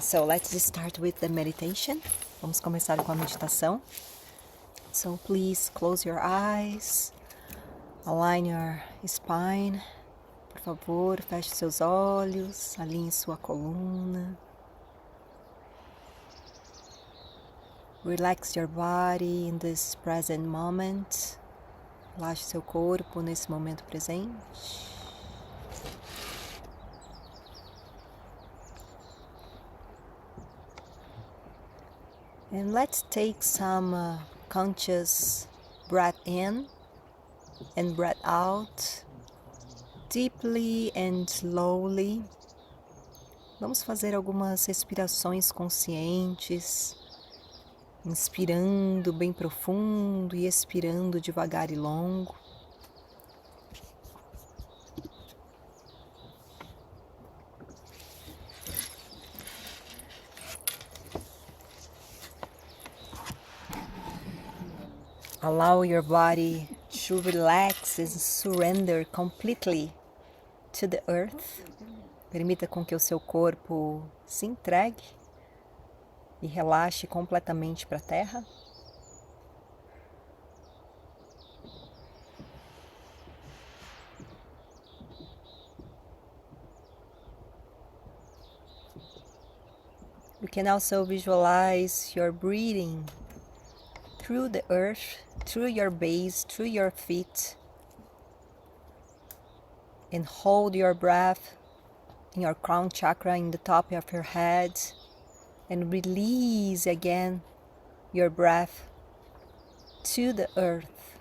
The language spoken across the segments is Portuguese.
So let's start with the meditation. Vamos começar com a meditação. So please close your eyes, align your spine. Por favor, feche seus olhos, alinhe sua coluna. Relax your body in this present moment. Relaxe seu corpo nesse momento presente. And let's take some conscious breath in and breath out, deeply and slowly. Vamos fazer algumas respirações conscientes, inspirando bem profundo e expirando devagar e longo. Allow your body to relax and surrender completely to the earth. Permita com que o seu corpo se entregue e relaxe completamente para a terra. You can also visualize your breathing through the earth, through your base, through your feet, and hold your breath in your crown chakra in the top of your head, and release again your breath to the earth.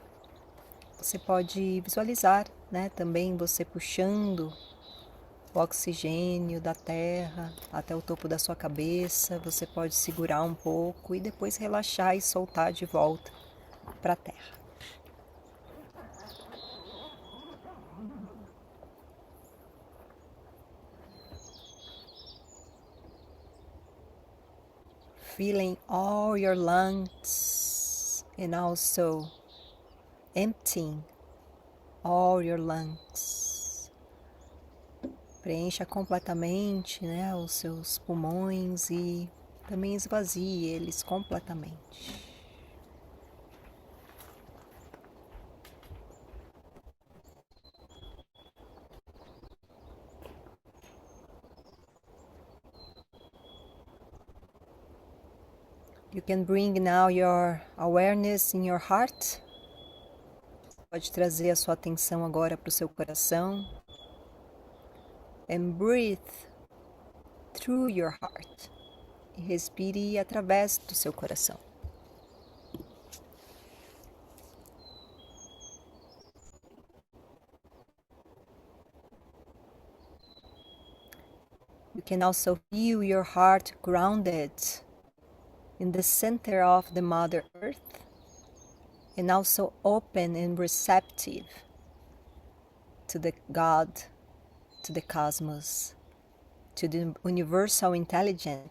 Você pode visualizar, né, também você puxando o oxigênio da terra até o topo da sua cabeça. Você pode segurar um pouco e depois relaxar e soltar de volta para a terra. Filling all your lungs and also emptying all your lungs. Preencha completamente, né, os seus pulmões e também esvazie eles completamente. You can bring now your awareness in your heart. Pode trazer a sua atenção agora para o seu coração. And breathe through your heart. E respire através do seu coração. You can also feel your heart grounded in the center of the Mother Earth, and also open and receptive to the God, to the cosmos, to the universal intelligence,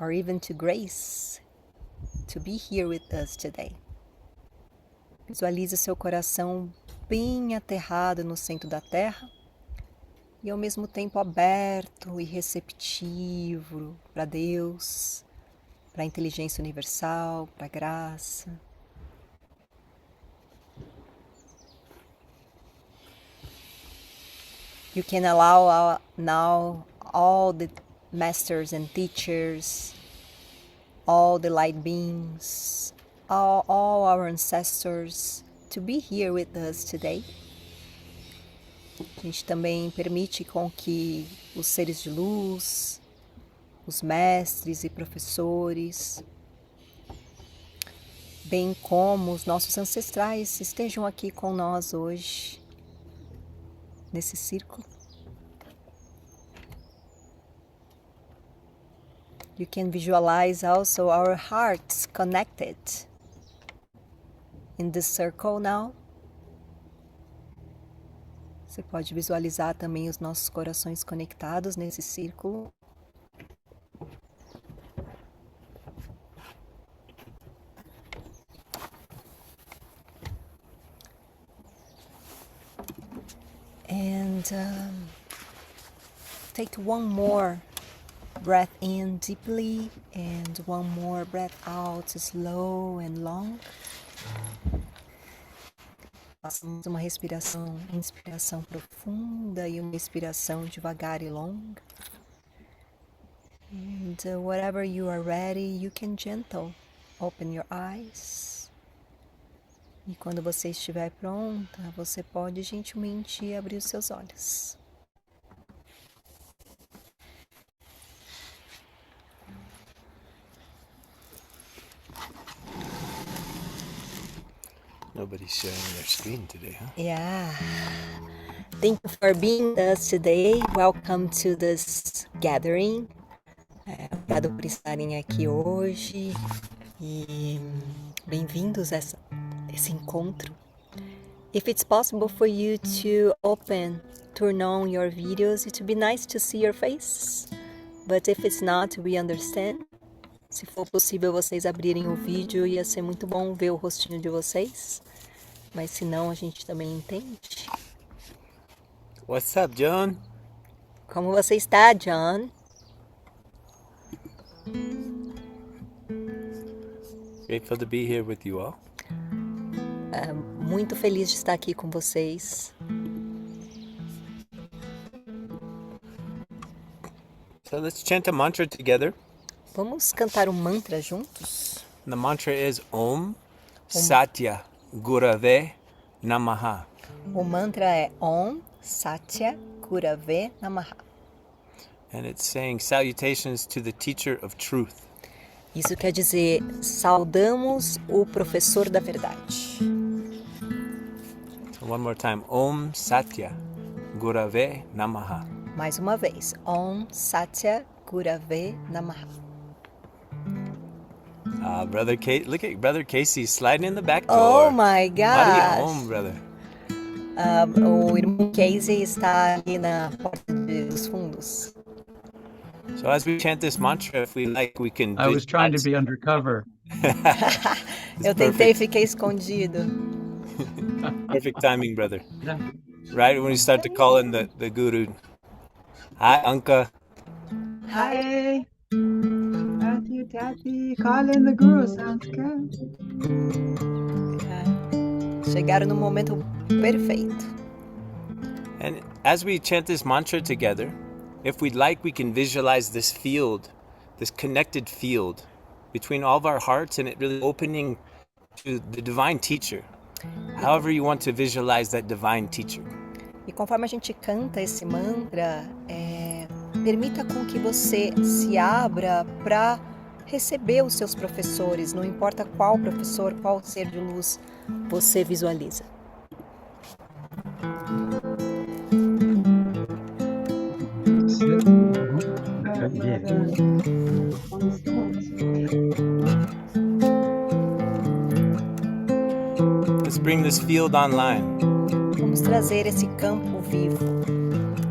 or even to grace, to be here with us today. Visualize seu coração bem aterrado no centro da Terra e ao mesmo tempo aberto e receptivo para Deus, para a inteligência universal, para a graça. You can allow now all the masters and teachers, all the light beings, all our ancestors to be here with us today. A gente também permite com que os seres de luz, os mestres e professores, bem como os nossos ancestrais estejam aqui com nós hoje, nesse círculo. You can visualize also our hearts connected in this circle now. Você pode visualizar também os nossos corações conectados nesse círculo. And And take one more breath in deeply and one more breath out slow and long. Façamos uma respiração, inspiração profunda e uma expiração devagar e longa. And wherever you are ready, you can gentle open your eyes. E quando você estiver pronta, você pode gentilmente abrir os seus olhos. Nobody's sharing their screen today, huh? Yeah. Thank you for being with us today. Welcome to this gathering. Obrigado por estarem aqui hoje e bem-vindos a esse encontro. If it's possible for you to turn on your videos, it would be nice to see your faces. But if it's not, we understand. Se for possível vocês abrirem o vídeo, ia ser muito bom ver o rostinho de vocês. Mas se não, a gente também entende. What's up, John? Como você está, John? Grateful to be here with you all. Muito feliz de estar aqui com vocês. So let's chant a mantra together. Vamos cantar um mantra juntos? The mantra is Om Satya Gurave Namaha. O mantra é Om Satya Gurave Namaha. And it's saying salutations to the teacher of truth. Isso quer dizer, saudamos o professor da verdade. So one more time. Om Satya Gurave Namaha. Mais uma vez. Om Satya Gurave Namaha. Look at Brother Casey sliding in the back door. Oh my Howdy gosh! home, brother. O irmão Casey está ali na porta dos fundos. So as we chant this mantra, if we like, we can... I was trying to be undercover. Eu tentei ficar escondido. Perfect timing, brother. Yeah. Right when you start to call in the guru. Hi, Anka. Hi. Tati, call in the guru, sounds good. Chegaram no momento perfeito. And as we chant this mantra together, if we'd like, we can visualize this field, this connected field between all of our hearts and it really opening to the divine teacher. However you want to visualize that divine teacher. E conforme a gente canta esse mantra, permita com que você se abra para receber os seus professores, não importa qual professor, qual ser de luz você visualiza. Let's bring this field online Vamos trazer esse campo vivo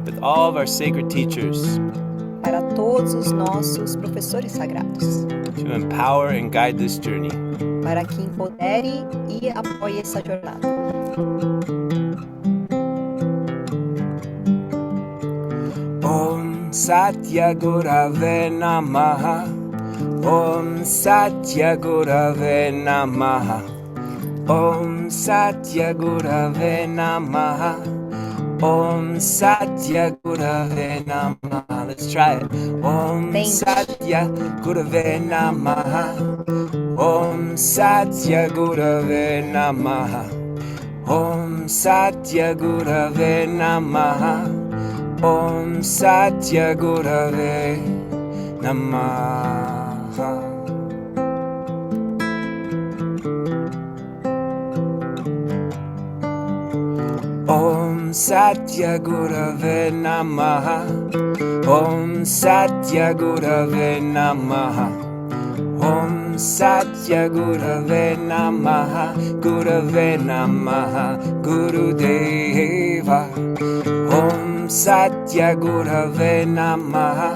with all of our sacred teachers para todos os nossos professores sagrados, to empower and guide this journey. para que empodere e apoie essa jornada. Om Satya Gurave Namaha. Om Satya Gurave Namaha. Om Satya Gurave Namaha. Om Satya Gurave Namaha. Let's try it. Om Satya Gurave Namaha. Om Satya Gurave Namaha. Om Satya Gurave Namaha. Om Satya Gurave Namaha. Om Satya Gurave Namaha. Om Satya Gurave Namaha. Om Satya Gurave Namaha. Gurave Namaha. Gurudeva. Om Satya Gurave Namaha.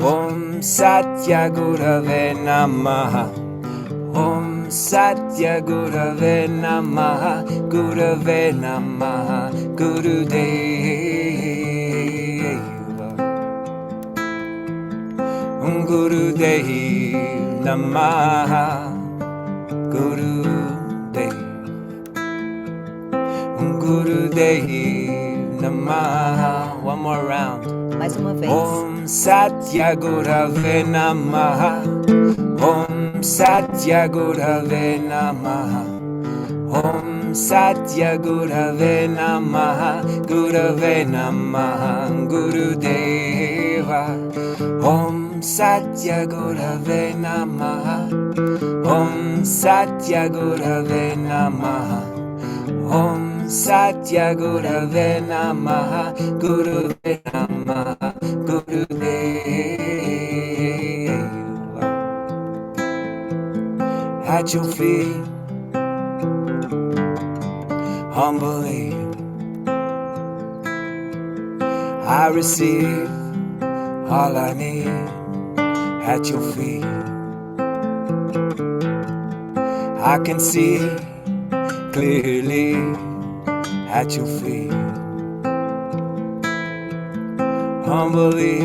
Om Satya Gurave Namaha. Om Satya Gurave Namaha. Gurave Namaha. Gurudeva. Gurudev Namaha. Gurudev. Gurudev Namaha. One more round. Mais uma vez. Om Satya Gurave Namaha. Om Satya Gurave Namaha. Om Satya Gurave Namaha. Gurave Namaha. Gurudeva. Om Satya Gurave Namaha. Om Satya Gurave Namaha. Om Satya Gurave Namaha. Gurave Namaha. Gurudeva. At your feet, humbly, I receive all I need at your feet. I can see clearly at your feet. Humbly,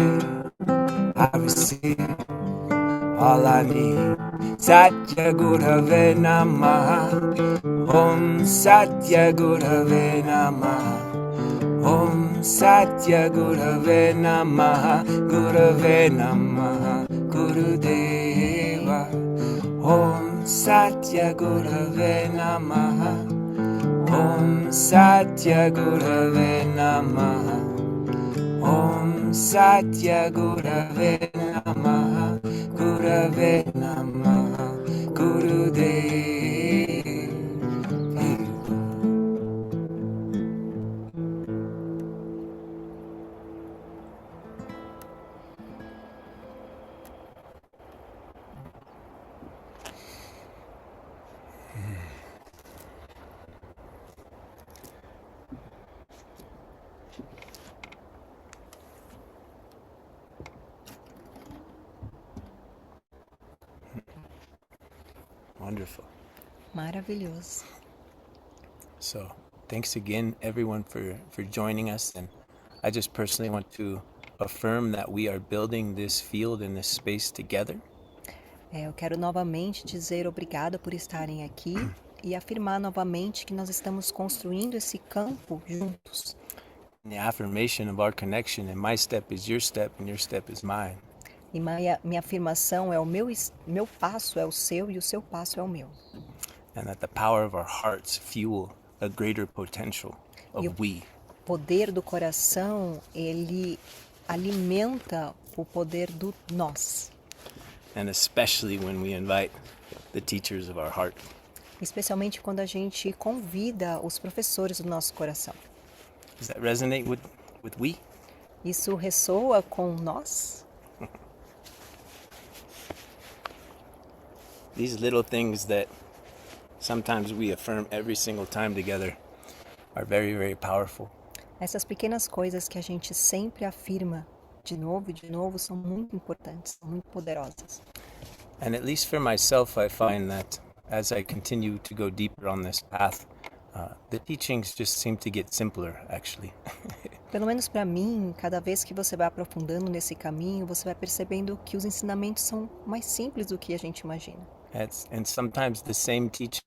I receive all I need. Satya Gurave Namaha. Om Satya Gurave Namaha. Om Satya Gurave Namaha. Gurave Namaha. Gurudeva. Om Satya Gurave Namaha. Om Satya Gurave Namaha. Om Satya Gurave Namaha. Gurave Namaha. Gurudeva. Wonderful. Maravilhoso. So, thanks again, everyone, for joining us. And I just personally want to affirm that we are building this field and this space together. Eu quero novamente dizer obrigada por estarem aqui e afirmar novamente que nós estamos construindo esse campo juntos. And the affirmation of our connection, and my step is your step, and your step is mine. E minha afirmação é meu passo é o seu e o seu passo é o meu. And that the power of our hearts fuel a greater potential of we. O poder do coração, ele alimenta o poder do nós. And especially when we invite the teachers of our heart. Especialmente quando a gente convida os professores do nosso coração. Does that resonate with we? Isso ressoa com nós? These little things that sometimes we affirm every single time together are very, very powerful. Essas pequenas coisas que a gente sempre afirma de novo e de novo são muito importantes, são muito poderosas. And at least for myself, I find that as I continue to go deeper on this path, the teachings just seem to get simpler, actually. Pelo menos para mim, cada vez que você vai aprofundando nesse caminho, você vai percebendo que os ensinamentos são mais simples do que a gente imagina. And sometimes the same teaching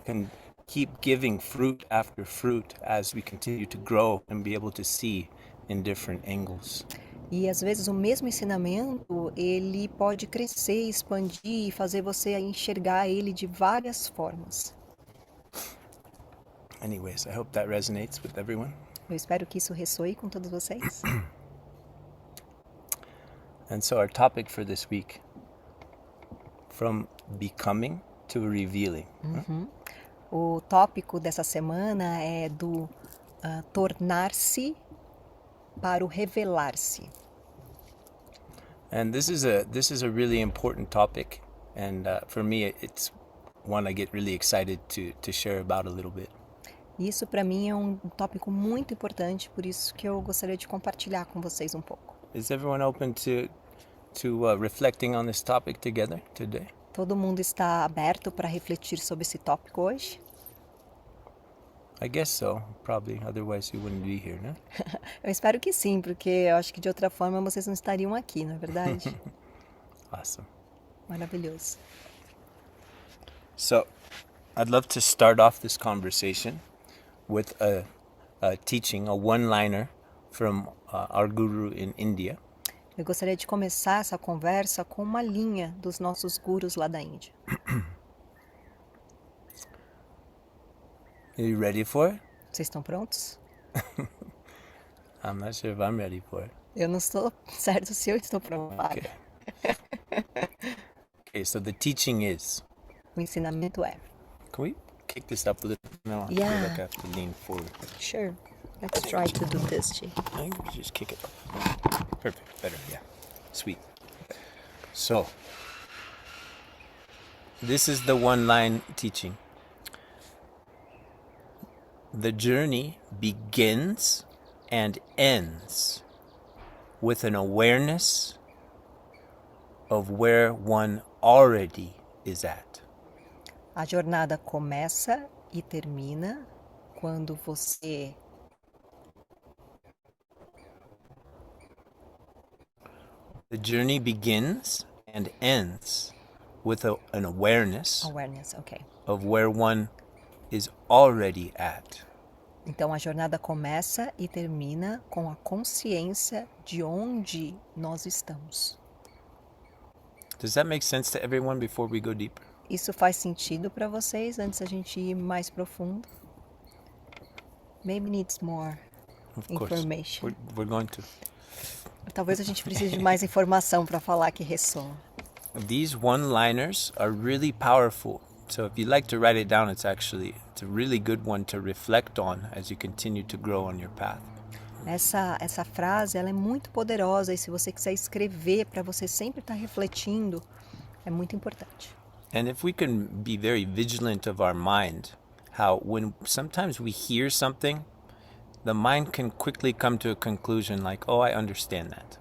can keep giving fruit after fruit as we continue to grow and be able to see in different angles. E às vezes o mesmo ensinamento, ele pode crescer, expandir e fazer você enxergar ele de várias formas. Anyways, I hope that resonates with everyone. Eu espero que isso ressoe com todos vocês. And so our topic for this week, from becoming to revealing. O tópico dessa semana é do tornar-se para o revelar-se. And this is a really important topic, and for me it's one I get really excited to share about a little bit. Isso para mim é um tópico muito importante, por isso que eu gostaria de compartilhar com vocês um pouco. Is everyone open to reflecting on this topic together today? Todo mundo está aberto para refletir sobre esse tópico hoje? I guess so. Probably, otherwise you wouldn't be here, né? Eu espero que sim, porque eu acho que de outra forma vocês não estariam aqui, não é verdade? Awesome. Maravilhoso. So, I'd love to start off this conversation with a teaching, a one-liner from our guru in India. Eu gostaria de começar essa conversa com uma linha dos nossos gurus lá da Índia. Are you ready for it? Vocês estão prontos? I'm not sure if I'm ready for it. Eu não estou certo se eu estou preparada. Okay, so the teaching is... O ensinamento é... Can we kick this up a little? No, I feel Yeah. like I have to lean forward. Sure. Let's try to do this, G. I think we just kick it up. Perfect. Better. Yeah. Sweet. So, this is the one-line teaching. The journey begins and ends with an awareness of where one already is at. A jornada começa e termina quando você The journey begins and ends with an awareness awareness, ok. of where one is already at. Então a jornada começa e termina com a consciência de onde nós estamos. Does that make sense to everyone before we go deeper? Isso faz sentido para vocês antes a gente ir mais profundo? Maybe needs more Of course. information. We're going to. Talvez a gente precise de mais informação para falar que ressoa. These one-liners are really powerful. So if you'd like to write it down, it's a really good one to reflect on as you continue to grow on your path. Essa frase ela é muito poderosa e se você quiser escrever para você sempre estar refletindo, é muito importante. And if we can be very vigilant of our mind, how when sometimes we hear something, the mind can quickly come to a conclusion like, oh, I understand that.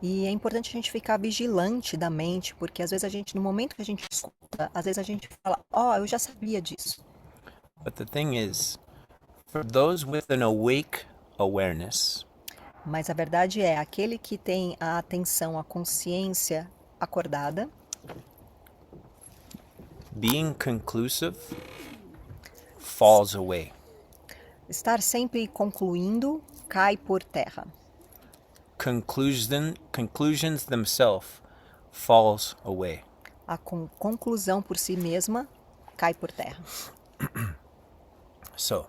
E é importante a gente ficar vigilante da mente, porque às vezes a gente, no momento que a gente escuta, às vezes a gente fala, eu já sabia disso. But the thing is, for those with an awake awareness, Mas a verdade é, aquele que tem a atenção, a consciência acordada, being conclusive falls away. estar sempre concluindo, cai por terra. Conclusions themselves falls away. A conclusão por si mesma cai por terra. So,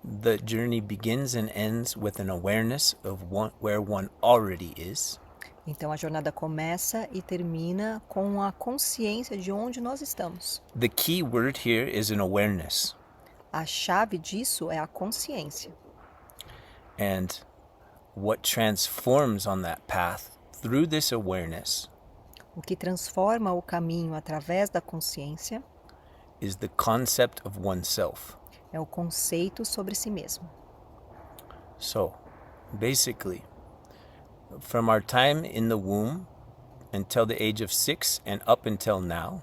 the journey begins and ends with an awareness of where one already is. Então a jornada começa e termina com a consciência de onde nós estamos. The key word here is an awareness. A chave disso é a consciência. And what transforms on that path through this awareness O que transforma o caminho através da consciência is the concept of oneself. é o conceito sobre si mesmo. So, basically, from our time in the womb until the age of 6 and up until now,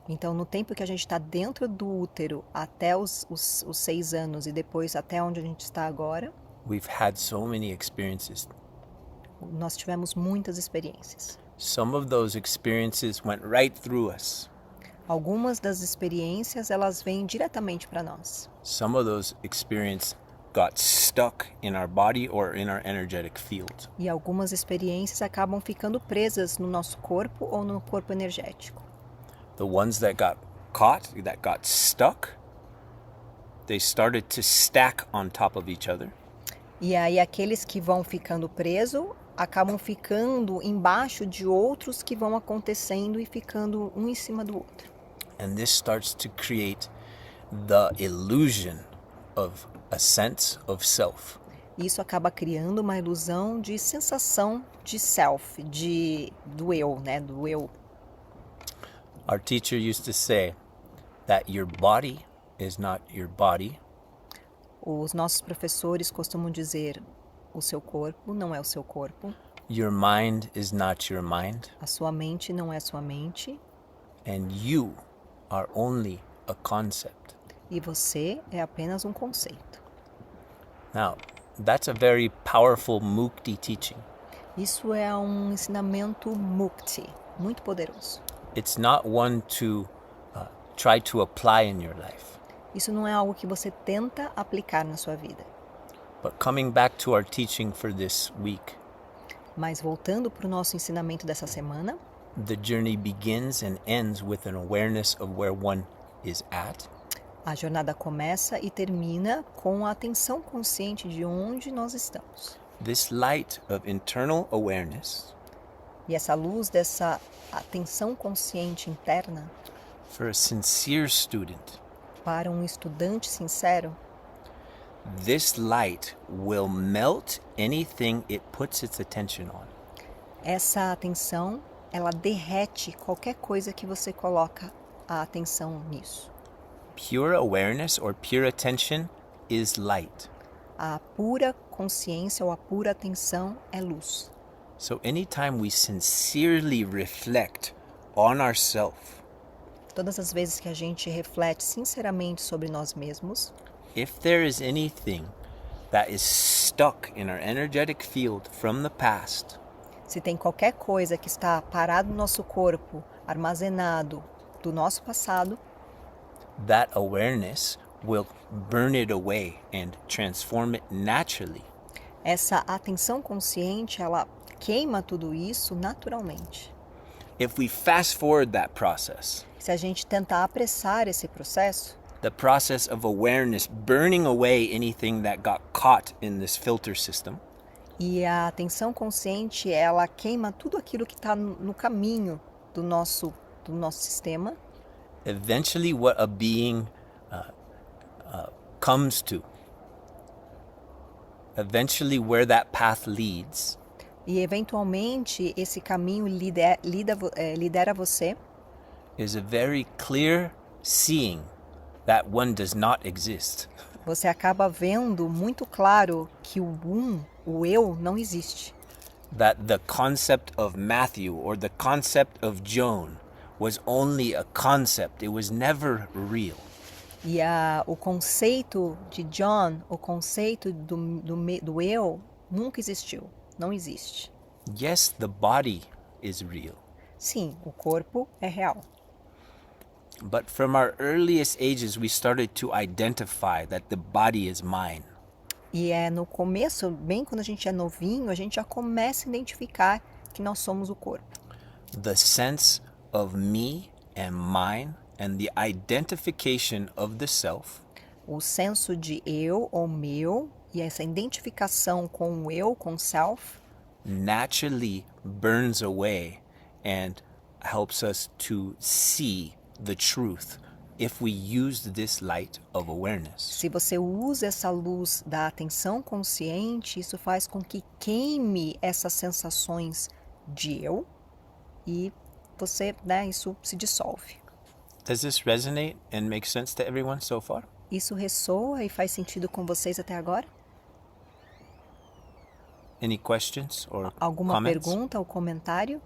Então, no tempo que a gente está dentro do útero até os 6 anos e depois até onde a gente está agora, we've had so many experiences. nós tivemos muitas experiências. Some of those experiences went right through us. Algumas das experiências, elas vêm diretamente para nós. Some of those experiences got stuck in our body or in our energetic field. E algumas experiências acabam ficando presas no nosso corpo ou no corpo energético. The ones that got caught, that got stuck, they started to stack on top of each other. E aí aqueles que vão ficando presos acabam ficando embaixo de outros que vão acontecendo e ficando um em cima do outro. And this starts to create the illusion of a sense of self. Isso acaba criando uma ilusão de sensação de self, do eu, né? Do eu. Our teacher used to say that your body is not your body, Os nossos professores costumam dizer, o seu corpo não é o seu corpo, your mind is not your mind, a sua mente não é sua mente, and you are only a concept. e você é apenas um conceito. Now, that's a very powerful mukti teaching. Isso é um ensinamento mukti, muito poderoso. It's not one to try to apply in your life. Isso não é algo que você tenta aplicar na sua vida. But coming back to our teaching for this week, Mas voltando para o nosso ensinamento dessa semana, the journey begins and ends with an awareness of where one is at. a jornada começa e termina com a atenção consciente de onde nós estamos. This light of internal awareness E essa luz dessa atenção consciente interna, for a sincere student, para um estudante sincero, this light will melt anything it puts its attention on. essa atenção, ela derrete qualquer coisa que você coloca a atenção nisso. Pure awareness or pure attention is light. A pura consciência ou a pura atenção é luz. So anytime we sincerely reflect on ourselves, Todas as vezes que a gente reflete sinceramente sobre nós mesmos, if there is anything that is stuck in our energetic field from the past, se tem qualquer coisa que está parado no nosso corpo, armazenado do nosso passado, that awareness will burn it away and transform it naturally. essa atenção consciente, ela queima tudo isso naturalmente. If we fast forward that process, Se a gente tentar apressar esse processo, the process of awareness burning away anything that got caught in this filter system, e a atenção consciente, ela queima tudo aquilo que está no caminho do nosso sistema, eventually what a being comes to, eventually where that path leads, e eventualmente esse caminho lidera você is a very clear seeing that one does not exist. você acaba vendo muito claro que o eu, não existe. That the concept of Matthew or the concept of Joan was only a concept. It was never real. E o conceito de John, o conceito do eu, nunca existiu, não existe. Yes, the body is real. Sim, o corpo é real. But from our earliest ages, we started to identify that the body is mine. E no começo, bem quando a gente é novinho, a gente já começa a identificar que nós somos o corpo. The sense of me and mine and the identification of the self O senso de eu ou meu e essa identificação com o eu, com o self, naturally burns away and helps us to see the truth if we use this light of awareness. se você usa essa luz da atenção consciente, isso faz com que queime essas sensações de eu e você, isso se dissolve. Does this resonate and make sense to everyone so far? Isso ressoa e faz sentido com vocês até agora? Any questions or Alguma comments? pergunta ou comentário?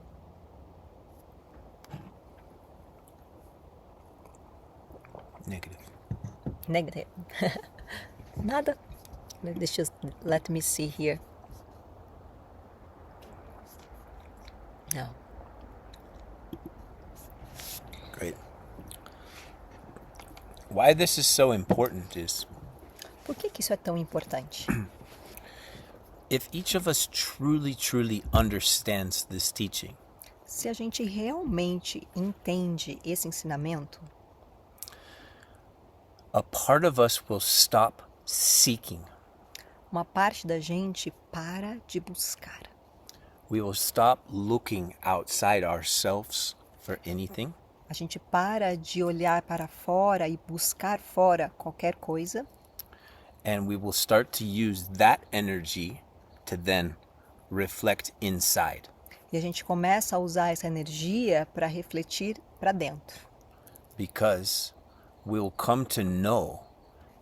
Negative. Negative. Nada. Let me see here. No. Great. Why this is so important is Por que isso é tão importante? if each of us truly understands this teaching, Se a gente realmente entende esse ensinamento, a part of us will stop seeking. uma parte da gente para de buscar. We will stop looking outside ourselves for anything. A gente para de olhar para fora e buscar fora qualquer coisa. And we will start to use that energy to then reflect inside. E a gente começa a usar essa energia para refletir para dentro. Because we'll come to know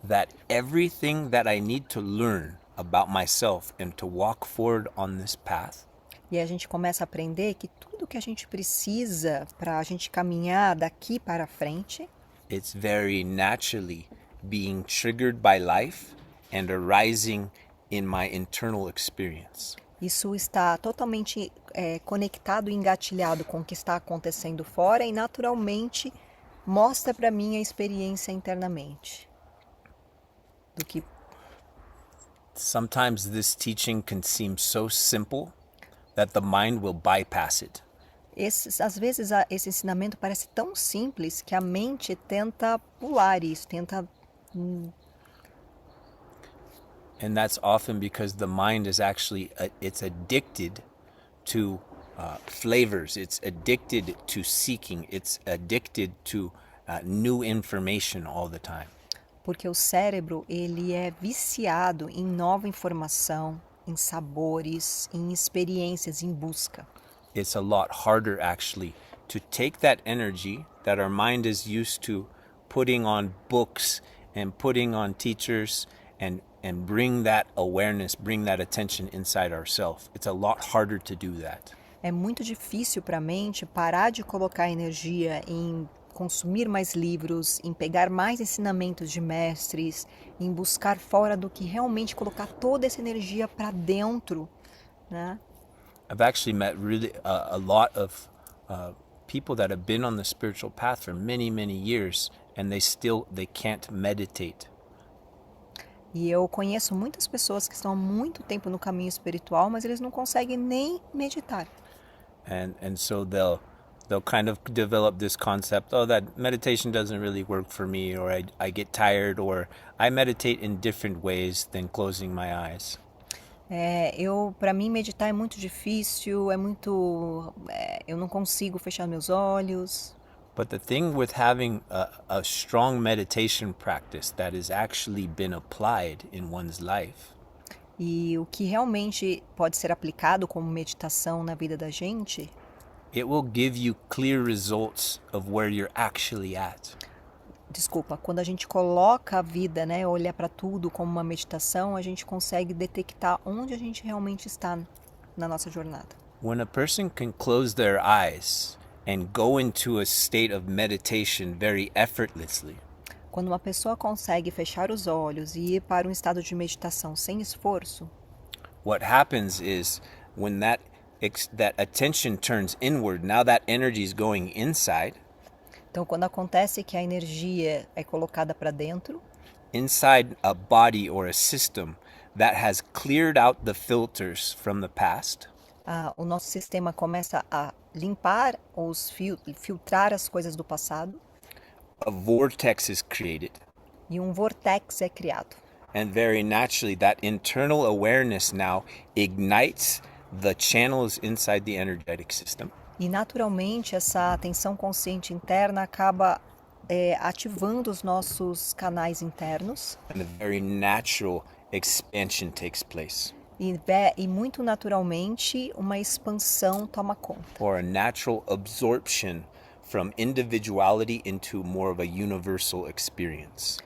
that everything that I need to learn about myself and to walk forward on this path E a gente começa a aprender que tudo que a gente precisa para a gente caminhar daqui para frente, it's very naturally being triggered by life and arising in my internal experience. Isso está totalmente conectado e engatilhado com o que está acontecendo fora e naturalmente mostra para mim a experiência internamente do que Sometimes this teaching can seem so simple that the mind will bypass it. às vezes esse ensinamento parece tão simples que a mente tenta pular isso, tenta And that's often because the mind is actually, it's addicted to flavors. It's addicted to seeking. It's addicted to new information all the time. porque o cérebro ele é viciado em nova informação, em sabores, em experiências, em busca. It's a lot harder actually to take that energy that our mind is used to putting on books and putting on teachers and bring that awareness, bring that attention inside ourselves. It's a lot harder to do that. É muito difícil para a mente parar de colocar energia em consumir mais livros, em pegar mais ensinamentos de mestres, em buscar fora do que realmente colocar toda essa energia para dentro, né? I've actually met really a lot of people that have been on the spiritual path for many, many years, and they can't meditate. E eu conheço muitas pessoas que estão há muito tempo no caminho espiritual, mas eles não conseguem nem meditar. And so they'll kind of develop this concept, oh, that meditation doesn't really work for me, or I get tired, or I meditate in different ways than closing my eyes. Para mim meditar é muito difícil, eu não consigo fechar meus olhos. But the thing with having a strong meditation practice that has actually been applied in one's life E o que realmente pode ser aplicado como meditação na vida da gente, it will give you clear results of where you're actually at. quando a gente coloca a vida, né, olha para tudo como uma meditação, a gente consegue detectar onde a gente realmente está na nossa jornada. When a person can close their eyes and go into a state of meditation very effortlessly, Quando uma pessoa consegue fechar os olhos e ir para um estado de meditação sem esforço, what happens is when that attention turns inward, now that energy is going inside. então quando acontece que a energia é colocada para dentro, Inside a body or a system that has cleared out the filters from the past, o nosso sistema começa a limpar ou filtrar as coisas do passado a vortex is created. e um vortex é criado. And very naturally, that internal awareness now ignites the channels inside the energetic system. E naturalmente essa atenção consciente interna acaba ativando os nossos canais internos And a very natural expansion takes place, e muito naturalmente uma expansão toma conta. or a natural absorption from individuality into more of a universal experience.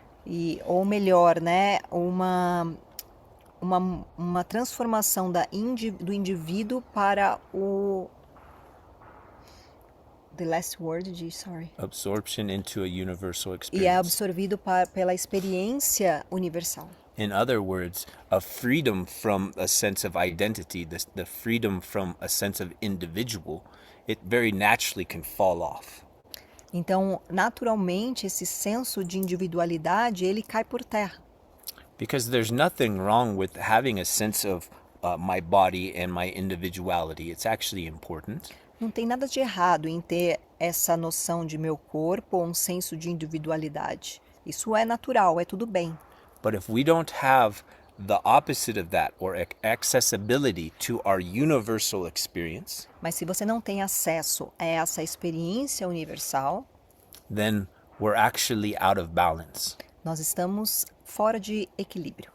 Ou melhor, né, uma transformação do indivíduo para o the last word, sorry. Absorption into a universal E é experience. absorvido pela experiência universal. In other words, a freedom from a sense of identity, the freedom from a sense of individual, it very naturally can fall off. Então, naturalmente, esse senso de individualidade, ele cai por terra. Because there's nothing wrong with having a sense of my body and my individuality. It's actually important. Não tem nada de errado em ter essa noção de meu corpo ou um senso de individualidade. Isso é natural, é tudo bem. But if we don't have the opposite of that, or accessibility to our universal experience, Mas se você não tem acesso a essa experiência universal, then we're actually out of balance. nós estamos fora de equilíbrio.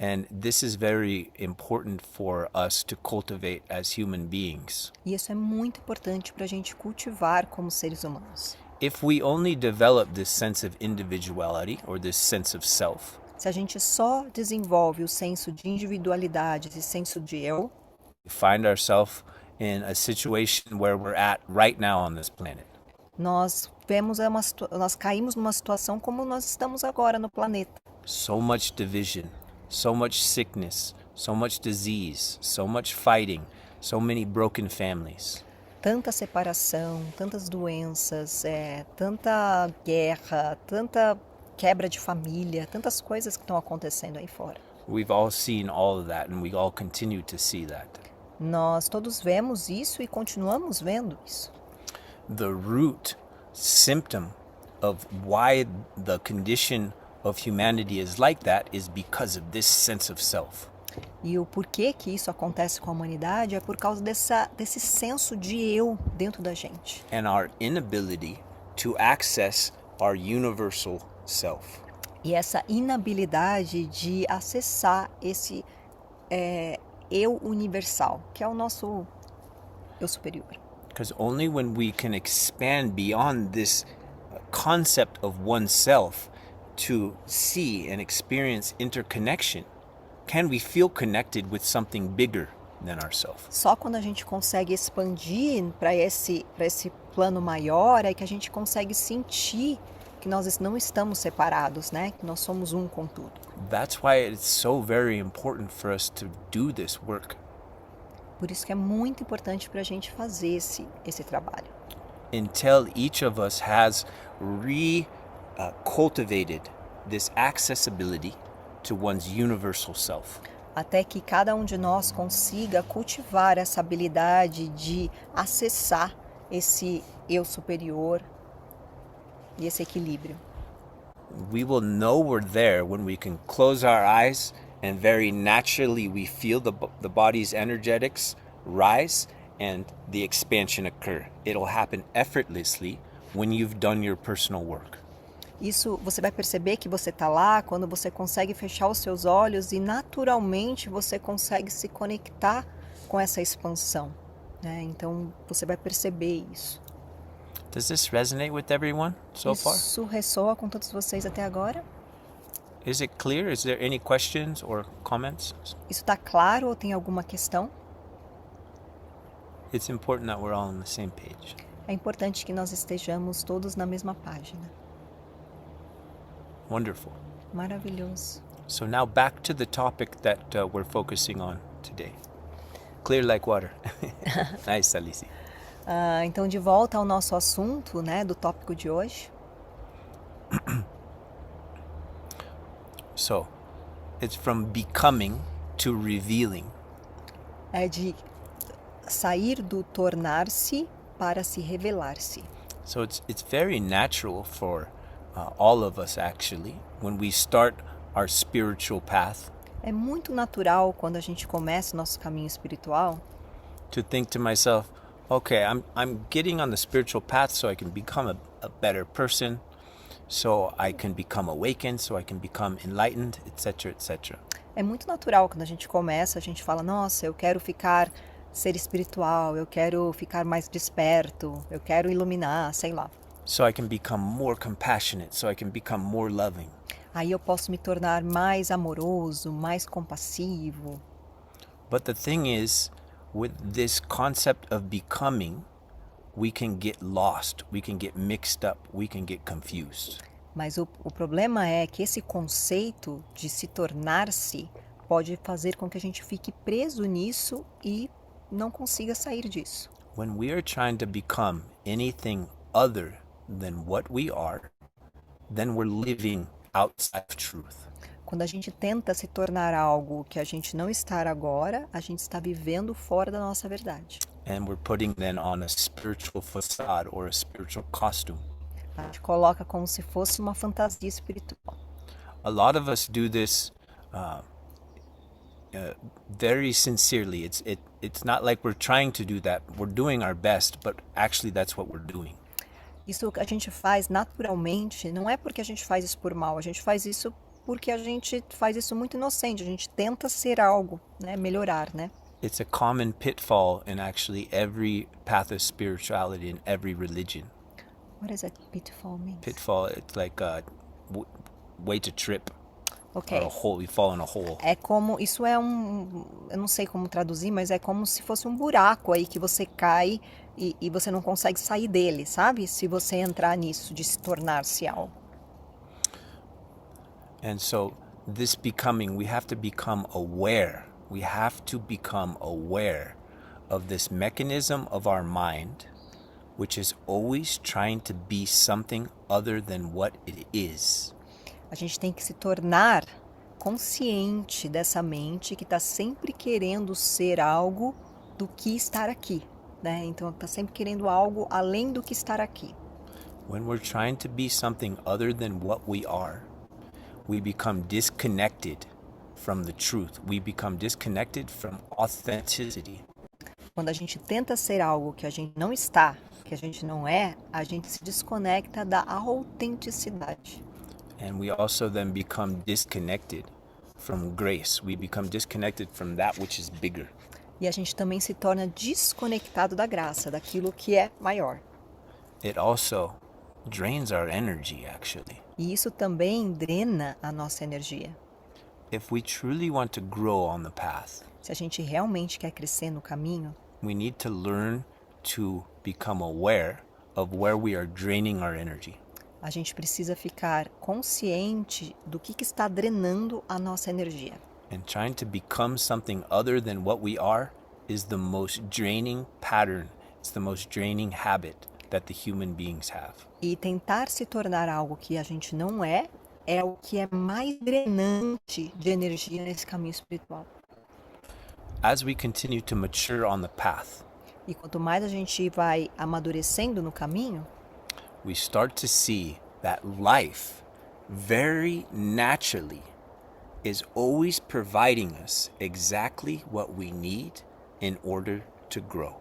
And this is very important for us to cultivate as human beings. E isso é muito importante para a gente cultivar como seres humanos. If we only develop this sense of individuality or this sense of self, Se a gente só desenvolve o senso de individualidade, esse senso de eu, we find ourselves in a situation where we're at right now on this planet. nós caímos numa situação como nós estamos agora no planeta. So much division, so much sickness, so much disease, so much fighting, so many broken families. Tanta separação, tantas doenças, tanta guerra, tanta quebra de família, tantas coisas que estão acontecendo aí fora. We've all seen all of that, and we all continue to see that. Nós todos vemos isso e continuamos vendo isso. The root symptom of why the condition of humanity is like that is because of this sense of self. E o porquê que isso acontece com a humanidade é por causa desse senso de eu dentro da gente. And our inability to access our universal self. E essa inabilidade de acessar esse eu universal, que é o nosso eu superior. Because only when we can expand beyond this concept of oneself to see and experience interconnection, can we feel connected with something bigger than ourselves. Só quando a gente consegue expandir para esse plano maior é que a gente consegue sentir que nós não estamos separados, né? Que nós somos um com tudo. That's why it's so very important for us to do this work. Por isso que é muito importante para a gente fazer esse trabalho. Until each of us has cultivated this accessibility to one's universal self. Até que cada um de nós consiga cultivar essa habilidade de acessar esse eu superior e esse equilíbrio. We will know we're there when we can close our eyes and very naturally we feel the body's energetics rise and the expansion occur. It'll happen effortlessly when you've done your personal work. Isso você vai perceber que você está lá quando você consegue fechar os seus olhos e naturalmente você consegue se conectar com essa expansão, né? Então você vai perceber isso. Does this resonate with everyone so far? Isso ressoa com todos vocês até agora? Is it clear? Is there any questions or comments? Isso está claro ou tem alguma questão? It's important that we're all on the same page. É importante que nós estejamos todos na mesma página. Wonderful. Maravilhoso. So now back to the topic that we're focusing on today. Clear like water. Nice, Alice. Então, de volta ao nosso assunto, né, do tópico de hoje. So, it's from becoming to revealing. É de sair do tornar-se para se revelar-se. So it's very natural for all of us actually when we start our spiritual path É muito natural quando a gente começa o nosso caminho espiritual to think to myself, okay, I'm getting on the spiritual path so I can become a better person, so I can become awakened, so I can become enlightened, etc., etc. É muito natural quando a gente começa, a gente fala, nossa, eu quero ser espiritual, eu quero ficar mais desperto, eu quero iluminar, sei lá. So I can become more compassionate, so I can become more loving. Aí eu posso me tornar mais amoroso, mais compassivo. But the thing is, with this concept of becoming, we can get lost, we can get mixed up, we can get confused. Mas o problema é que esse conceito de se tornar-se pode fazer com que a gente fique preso nisso e não consiga sair disso. When we are trying to become anything other than what we are, then we're living outside of truth. Quando a gente tenta se tornar algo que a gente não está agora, a gente está vivendo fora da nossa verdade. And we're putting then on a spiritual facade or a spiritual costume. A gente coloca como se fosse uma fantasia espiritual. A lot of us do this very sincerely. It's not like we're trying to do that. We're doing our best, but actually that's what we're doing. Isso que a gente faz naturalmente, não é porque a gente faz isso por mal, a gente faz isso porque a gente faz isso muito inocente, a gente tenta ser algo, né, melhorar, né? It's a common pitfall in actually every path of spirituality in every religion. What is that pitfall mean? Pitfall, it's like a way to trip. Ok. Or a hole, you fall in a hole. É como, isso é eu não sei como traduzir, mas é como se fosse um buraco aí que você cai e você não consegue sair dele, sabe? Se você entrar nisso, de se tornar-se algo. And so this becoming, we have to become aware we have to become aware of this mechanism of our mind, which is always trying to be something other than what it is. A gente tem que se tornar consciente dessa mente que está sempre querendo ser algo do que estar aqui, né? Então está sempre querendo algo além do que estar aqui. When we're trying to be something other than what we are, we become disconnected from the truth. We become disconnected from authenticity. Quando a gente tenta ser algo que a gente não está, que a gente não é, a gente se desconecta da autenticidade. And we also then become disconnected from grace. We become disconnected from that which is bigger. E a gente também se torna desconectado da graça, daquilo que é maior. It also drains our energy, actually. E isso também drena a nossa energia. If we truly want to grow on the path, Se a gente realmente quer crescer no caminho, we need to learn to become aware of where we are draining our energy. a gente precisa ficar consciente do que está drenando a nossa energia. And trying to become something other than what we are is the most draining pattern. It's the most draining habit that the human beings have. E tentar se tornar algo que a gente não é o que é mais drenante de energia nesse caminho espiritual. As we continue to mature on the path, E quanto mais a gente vai amadurecendo no caminho, we start to see that life, very naturally, is always providing us exactly what we need in order to grow.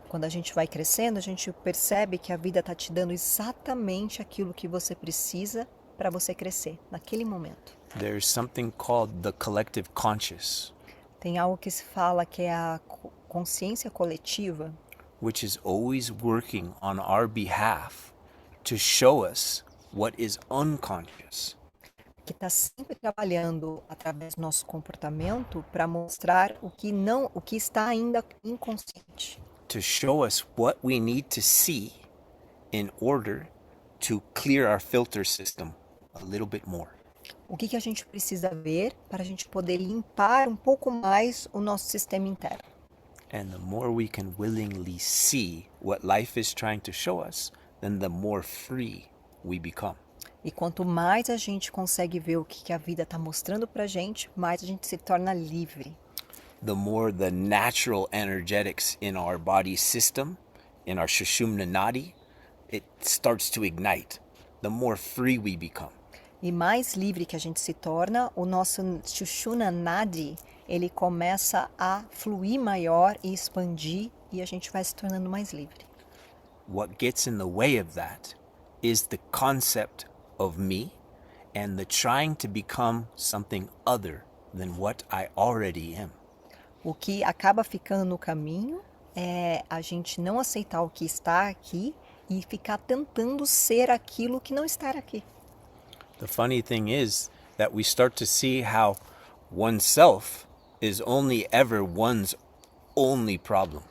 quando a gente vai crescendo, a gente percebe que a vida está te dando exatamente aquilo que você precisa para você crescer, naquele momento. There's something called the collective conscious, Tem algo que se fala que é a consciência coletiva, which is always working on our behalf to show us what is unconscious. que está sempre trabalhando através do nosso comportamento para mostrar o que está ainda inconsciente. To show us what we need to see in order to clear our filter system a little bit more. O que a gente precisa ver para a gente poder limpar um pouco mais o nosso sistema interno. And the more we can willingly see what life is trying to show us, then the more free we become. E quanto mais a gente consegue ver o que a vida está mostrando para a gente, mais a gente se torna livre. The more the natural energetics in our body system, in our Sushumna Nadi, it starts to ignite. The more free we become. E mais livre que a gente se torna, o nosso Sushumna Nadi, ele começa a fluir maior e expandir e a gente vai se tornando mais livre. What gets in the way of that is the concept of me and the trying to become something other than what I already am. O que acaba ficando no caminho é a gente não aceitar o que está aqui e ficar tentando ser aquilo que não está aqui. The funny thing is that we start to see how oneself is only ever one's only problem.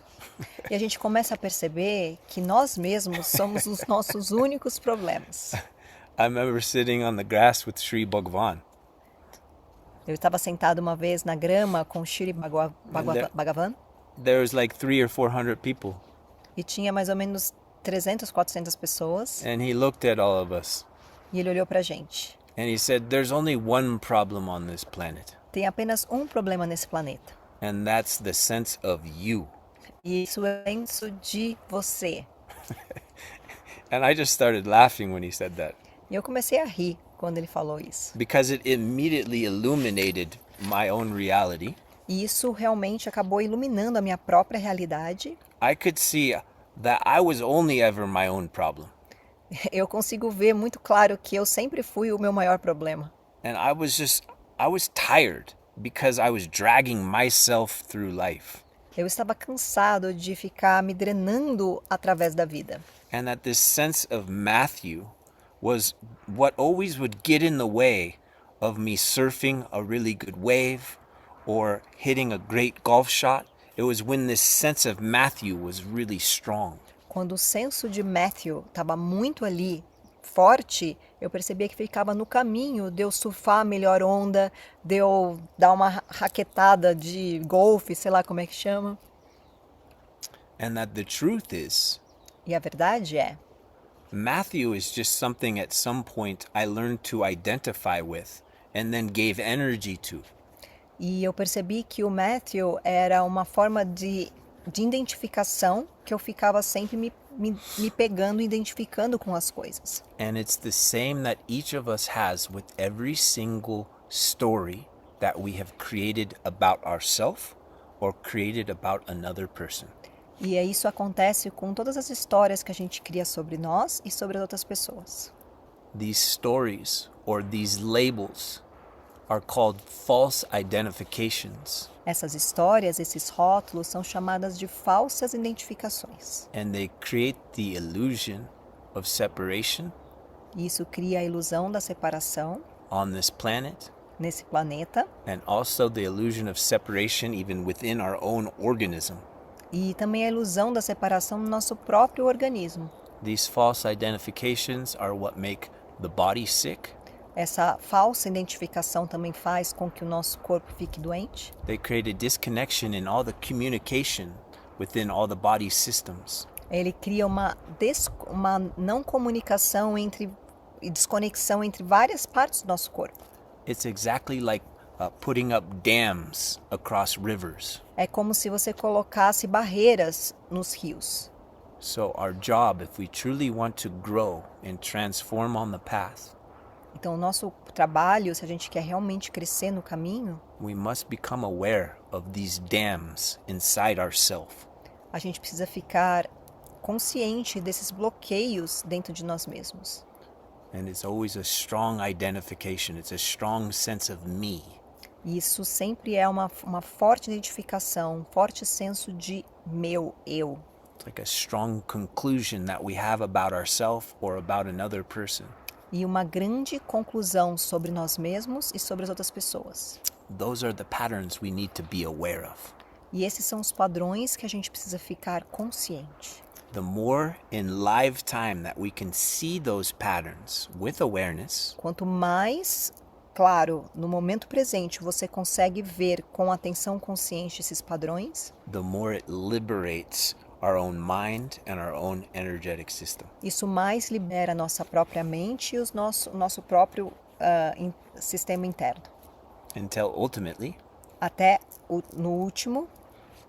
E a gente começa a perceber que nós mesmos somos os nossos únicos problemas. I remember sitting on the grass with Sri Bhagwan, Eu estava sentado uma vez na grama com Shri Bhagavan there was like 300 or 400 people, e tinha mais ou menos 300, 400 pessoas and he looked at all of us e ele olhou pra gente. and he said, there's only one problem on this planet, Tem apenas um problema nesse planeta. and that's the sense of you. E isso é o senso de você. And I just started laughing when he said that, E eu comecei a rir quando ele falou isso. because it immediately illuminated my own reality. E isso realmente acabou iluminando a minha própria realidade. I could see that I was only ever my own problem. Eu consigo ver muito claro que eu sempre fui o meu maior problema. And I was tired because I was dragging myself through life. Eu estava cansado de ficar me drenando através da vida. And that this sense of Matthew was what always would get in the way of me surfing a really good wave or hitting a great golf shot. It was when this sense of Matthew was really strong. Quando o senso de Matthew estava muito ali forte, eu percebia que ficava no caminho de eu surfar a melhor onda, de eu dar uma raquetada de golfe, sei lá como é que chama. And that the truth is, E a verdade é, Matthew is just something at some point I learned to identify with and then gave energy to. e eu percebi que o Matthew era uma forma de identificação que eu ficava sempre me pegando, identificando com as coisas. And it's the same that each of us has with every single story that we have created about ourselves or created about another person. E isso acontece com todas as histórias que a gente cria sobre nós e sobre as outras pessoas. These stories or these labels are called false identifications, Essas histórias, esses rótulos são chamadas de falsas identificações. and they create the illusion of separation E isso cria a ilusão da separação on this planet, nesse planeta and also the illusion of separation even within our own organism. e também a ilusão da separação no nosso próprio organismo. These false identifications are what make the body sick. Essa falsa identificação também faz com que o nosso corpo fique doente. They create a disconnection in all the communication within all the body systems. Ele cria uma não comunicação e desconexão entre várias partes do nosso corpo. It's exactly like putting up dams across rivers. É como se você colocasse barreiras nos rios. So our job, if we truly want to grow and transform on the path, Então, o nosso trabalho, se a gente quer realmente crescer no caminho, we must become aware of these dams inside ourselves. a gente precisa ficar consciente desses bloqueios dentro de nós mesmos. And it's always a strong identification. It's a strong sense of me. E isso sempre é uma forte identificação, um forte senso de meu, eu. It's like a strong conclusion that we have about ourselves or about another person. E uma grande conclusão sobre nós mesmos e sobre as outras pessoas. Those are the patterns we need to be aware of. E esses são os padrões que a gente precisa ficar consciente. The more in live time that we can see those patterns with awareness, Quanto mais, claro, no momento presente você consegue ver com atenção consciente esses padrões, the more it liberates our own mind and our own energetic system. isso mais libera a nossa própria mente e o nosso próprio sistema interno. Until ultimately, Até no último,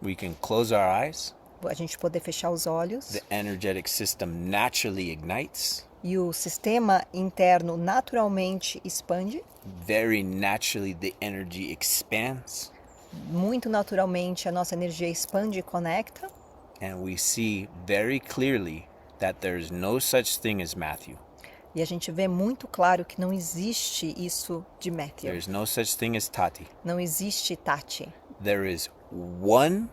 we can close our eyes, a gente poder fechar os olhos the energetic system naturally ignites, e o sistema interno naturalmente expande, very naturally the energy expands, muito naturalmente a nossa energia expande e conecta, and we see very clearly that there is no such thing as Matthew. e a gente vê muito claro que não existe isso de Matthew. There is no such thing as Tati. Não existe Tati. There is one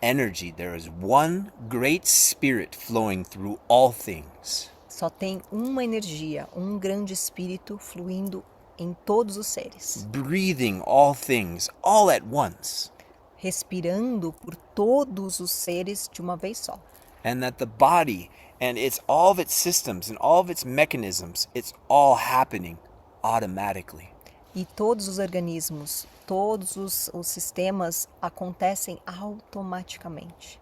energy, there is one great spirit flowing through all things. Só tem uma energia, um grande espírito fluindo em todos os seres, Breathing all things all at once, respirando por todos os seres de uma vez só. and that the body and all of its systems and all of its mechanisms, it's all happening automatically. E todos os organismos, todos os sistemas acontecem automaticamente.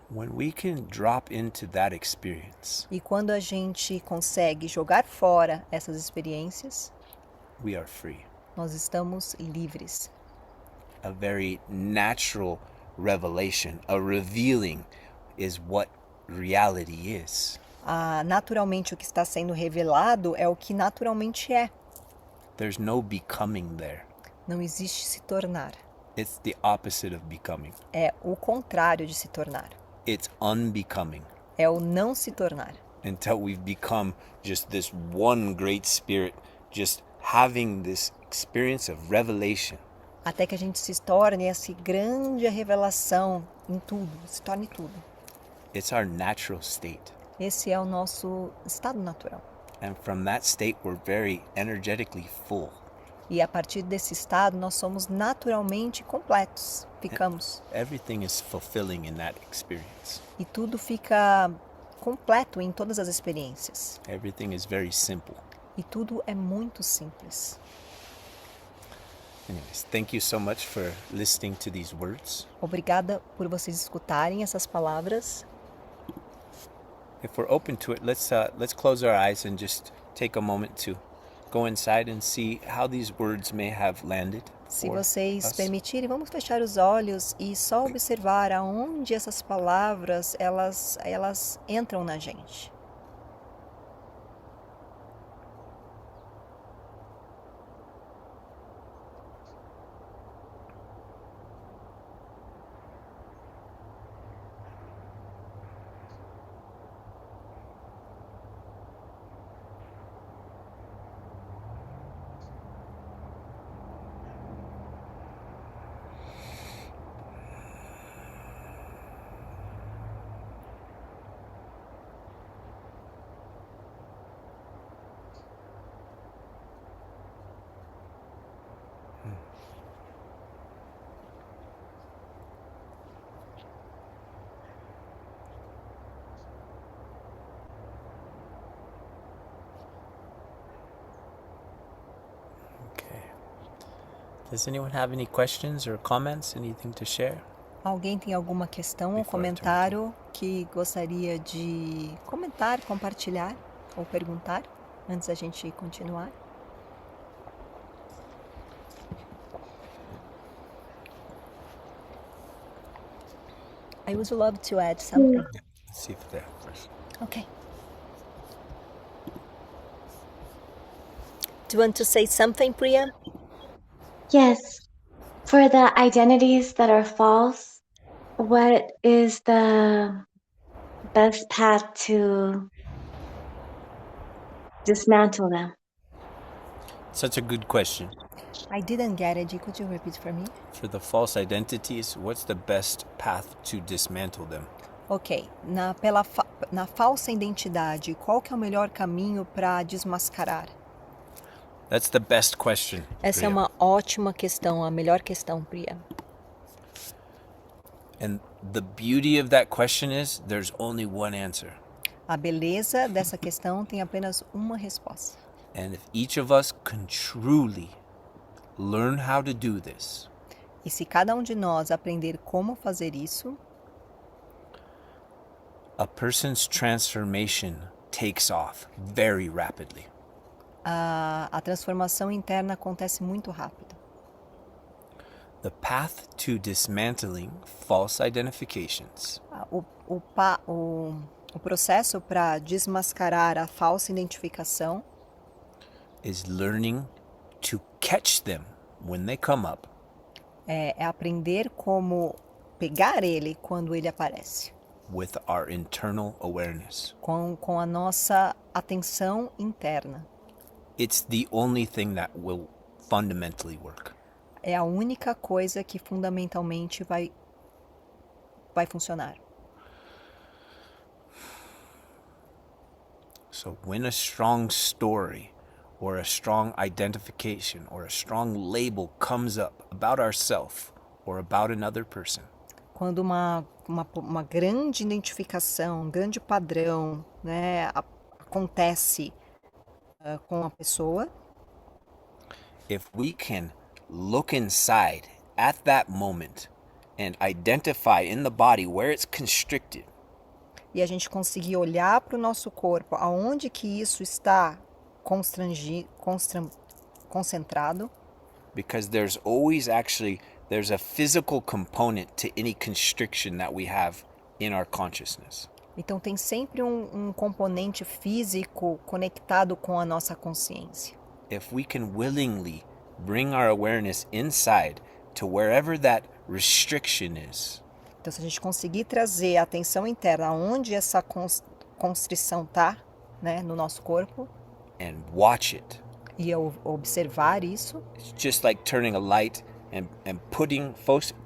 When we can drop into that experience, E quando a gente consegue jogar fora essas experiências, we are free. nós estamos livres. A very natural revelation, a revealing is what reality is. Naturalmente, o que está sendo revelado é o que naturalmente é. There's no becoming there. Não existe se tornar. It's the opposite of becoming. É o contrário de se tornar. It's unbecoming É o não se tornar. until we've become just this one great spirit, just having this experience of revelation. Até que a gente se torne essa grande revelação em tudo, se torne tudo. It's our natural state. Esse é o nosso estado natural. And from that state, we're very energetically full. E a partir desse estado, nós somos naturalmente completos. Ficamos. Everything is fulfilling in that experience. E tudo fica completo em todas as experiências. Everything is very simple. E tudo é muito simples. Anyways, thank you so much for listening to these words. Obrigada por vocês escutarem essas palavras. If we're open to it, let's close our eyes and just take a moment to go inside and see how these words may have landed. Se for vocês us. permitirem, vamos fechar os olhos e só observar aonde essas palavras elas entram na gente. Okay. Does anyone have any questions or comments? Anything to share? Alguém tem alguma questão ou Before I turn comentário que gostaria de comentar, compartilhar ou perguntar antes da gente continuar? I would love to add something. Let's see if they're first. Okay. Do you want to say something, Priya? Yes. For the identities that are false, what is the best path to dismantle them? Such a good question. I didn't get it. Could you repeat for me? For the false identities, what's the best path to dismantle them? Ok. Na falsa identidade, qual que é o melhor caminho para desmascarar? That's the best question. Essa é Priya. uma ótima questão, a melhor questão, Priya. And the beauty of that question is there's only one answer. A beleza dessa questão tem apenas uma resposta. And if each of us can truly learn how to do this, E se cada um de nós aprender como fazer isso, a person's transformation takes off very rapidly. a transformação interna acontece muito rápido. The path to dismantling false identifications O processo para desmascarar a falsa identificação is learning to catch them when they come up é aprender como pegar ele quando ele aparece, with our internal awareness. com a nossa atenção interna. It's the only thing that will fundamentally work. É a única coisa que fundamentalmente vai funcionar. So when a strong story or a strong identification or a strong label comes up about ourselves or about another person, Quando uma grande identificação, um grande padrão, né, acontece com a pessoa, if we can look inside at that moment and identify in the body where it's constricted, e a gente conseguir olhar para o nosso corpo, aonde que isso está concentrado, because there's a physical component to any constriction that we have in our consciousness. então tem sempre um componente físico conectado com a nossa consciência. If we can willingly bring our awareness inside to wherever that restriction is, Então, se a gente conseguir trazer a atenção interna aonde essa constrição está, né, no nosso corpo, and watch it, e eu observar isso, it's just like turning a light and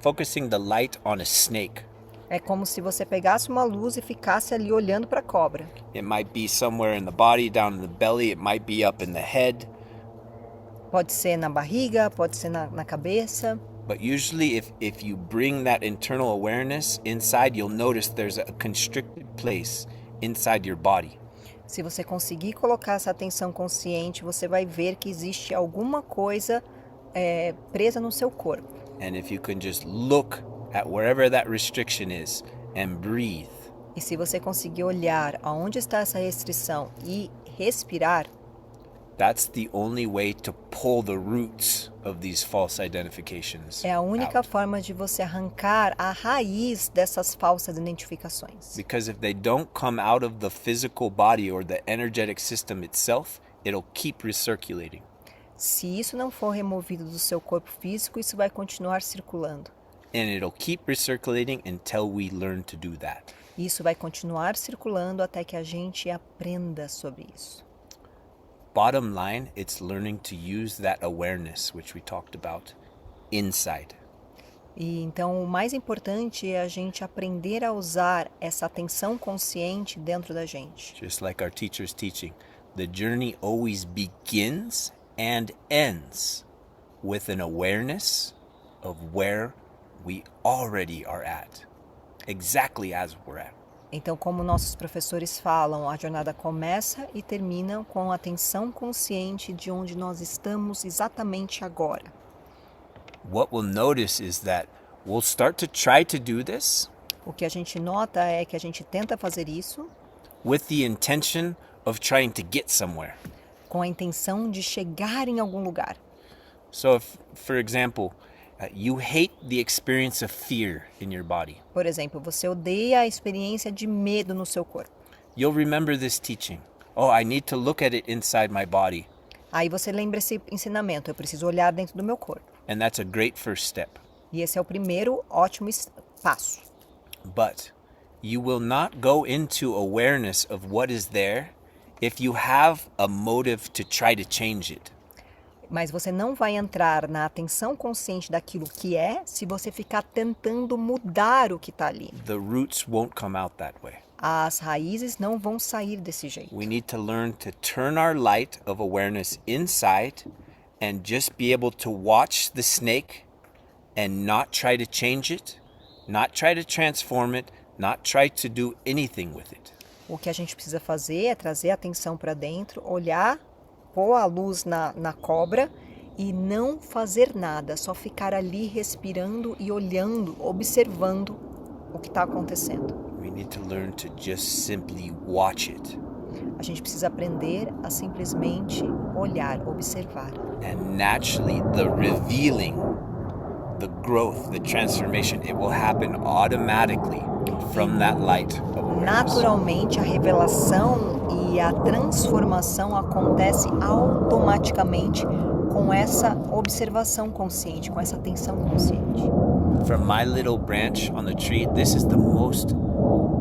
focusing the light on a snake. é como se você pegasse uma luz e ficasse ali olhando para a cobra. It might be somewhere in the body, down in the belly, it might be up in the head. Pode ser na barriga, pode ser na cabeça. But usually if you bring that internal awareness inside, you'll notice there's a constricted place inside your body. Se você conseguir colocar essa atenção consciente, você vai ver que existe alguma coisa presa no seu corpo. And if you can just look at wherever that restriction is and breathe, E se você conseguir olhar aonde está essa restrição e respirar, that's the only way to pull the roots of these false identifications é a única out. forma de você arrancar a raiz dessas falsas identificações. Because if they don't come out of the physical body or the energetic system itself, it'll keep recirculating. Se isso não for removido do seu corpo físico, isso vai continuar circulando. And it'll keep recirculating until we learn to do that. Isso vai continuar circulando até que a gente aprenda sobre isso. Bottom line, it's learning to use that awareness, which we talked about, inside. E então o mais importante é a gente aprender a usar essa atenção consciente dentro da gente. Just like our teacher's teaching, the journey always begins and ends with an awareness of where we already are at, exactly as we're at. Então, como nossos professores falam, a jornada começa e termina com a atenção consciente de onde nós estamos exatamente agora. What we'll notice is that we'll start to try to do this O que a gente nota é que a gente tenta fazer isso with the intention of trying to get somewhere. com a intenção de chegar em algum lugar. So if, for example, you hate the experience of fear in your body, Por exemplo, você odeia a experiência de medo no seu corpo. you'll remember this teaching. Oh, I need to look at it inside my body. Aí você lembra esse ensinamento, eu preciso olhar dentro do meu corpo. And that's a great first step. E esse é o primeiro ótimo passo. But you will not go into awareness of what is there if you have a motive to try to change it. Mas você não vai entrar na atenção consciente daquilo que é se você ficar tentando mudar o que está ali. The roots won't come out that way. As raízes não vão sair desse jeito. We need to learn to turn our light of awareness inside and just be able to watch the snake and not try to change it, not try to transform it, not try to do anything with it. O que a gente precisa fazer é trazer a atenção para dentro, olhar, pôr a luz na cobra e não fazer nada, só ficar ali respirando e olhando, observando o que está acontecendo. We need to learn to just simply watch it. A gente precisa aprender a simplesmente olhar, observar. And naturally, the revealing, the growth, the transformation, it will happen automatically from that light of awareness. Naturalmente, a revelação e a transformação acontece automaticamente com essa observação consciente, com essa atenção consciente. For my little branch on the tree, this is the most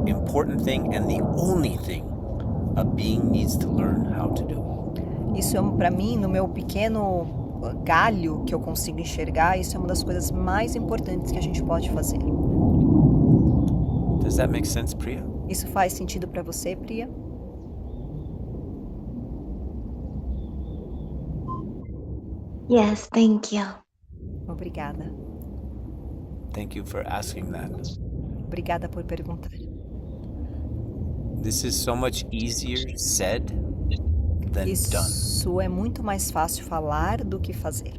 important thing and the only thing a being needs to learn how to do. Isso é para mim, no meu pequeno galho que eu consigo enxergar, isso é uma das coisas mais importantes que a gente pode fazer. Does that make sense, Priya? Isso faz sentido para você, Priya? Yes, thank you. Obrigada. Thank you for asking that. Obrigada por perguntar. This is so much easier said than done. Isso é muito mais fácil falar do que fazer.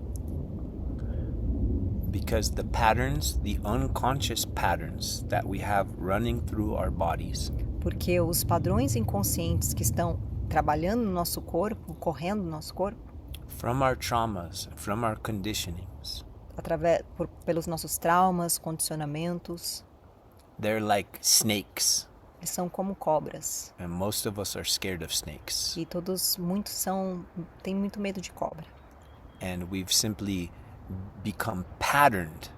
Because the patterns, the unconscious patterns that we have running through our bodies, Porque os padrões inconscientes que estão trabalhando no nosso corpo, correndo no nosso corpo, from our traumas, from our conditionings, pelos nossos traumas, condicionamentos, they're like snakes. eles são como cobras. And most of us are scared of snakes. E muitos têm muito medo de cobra. And we've simply become patterned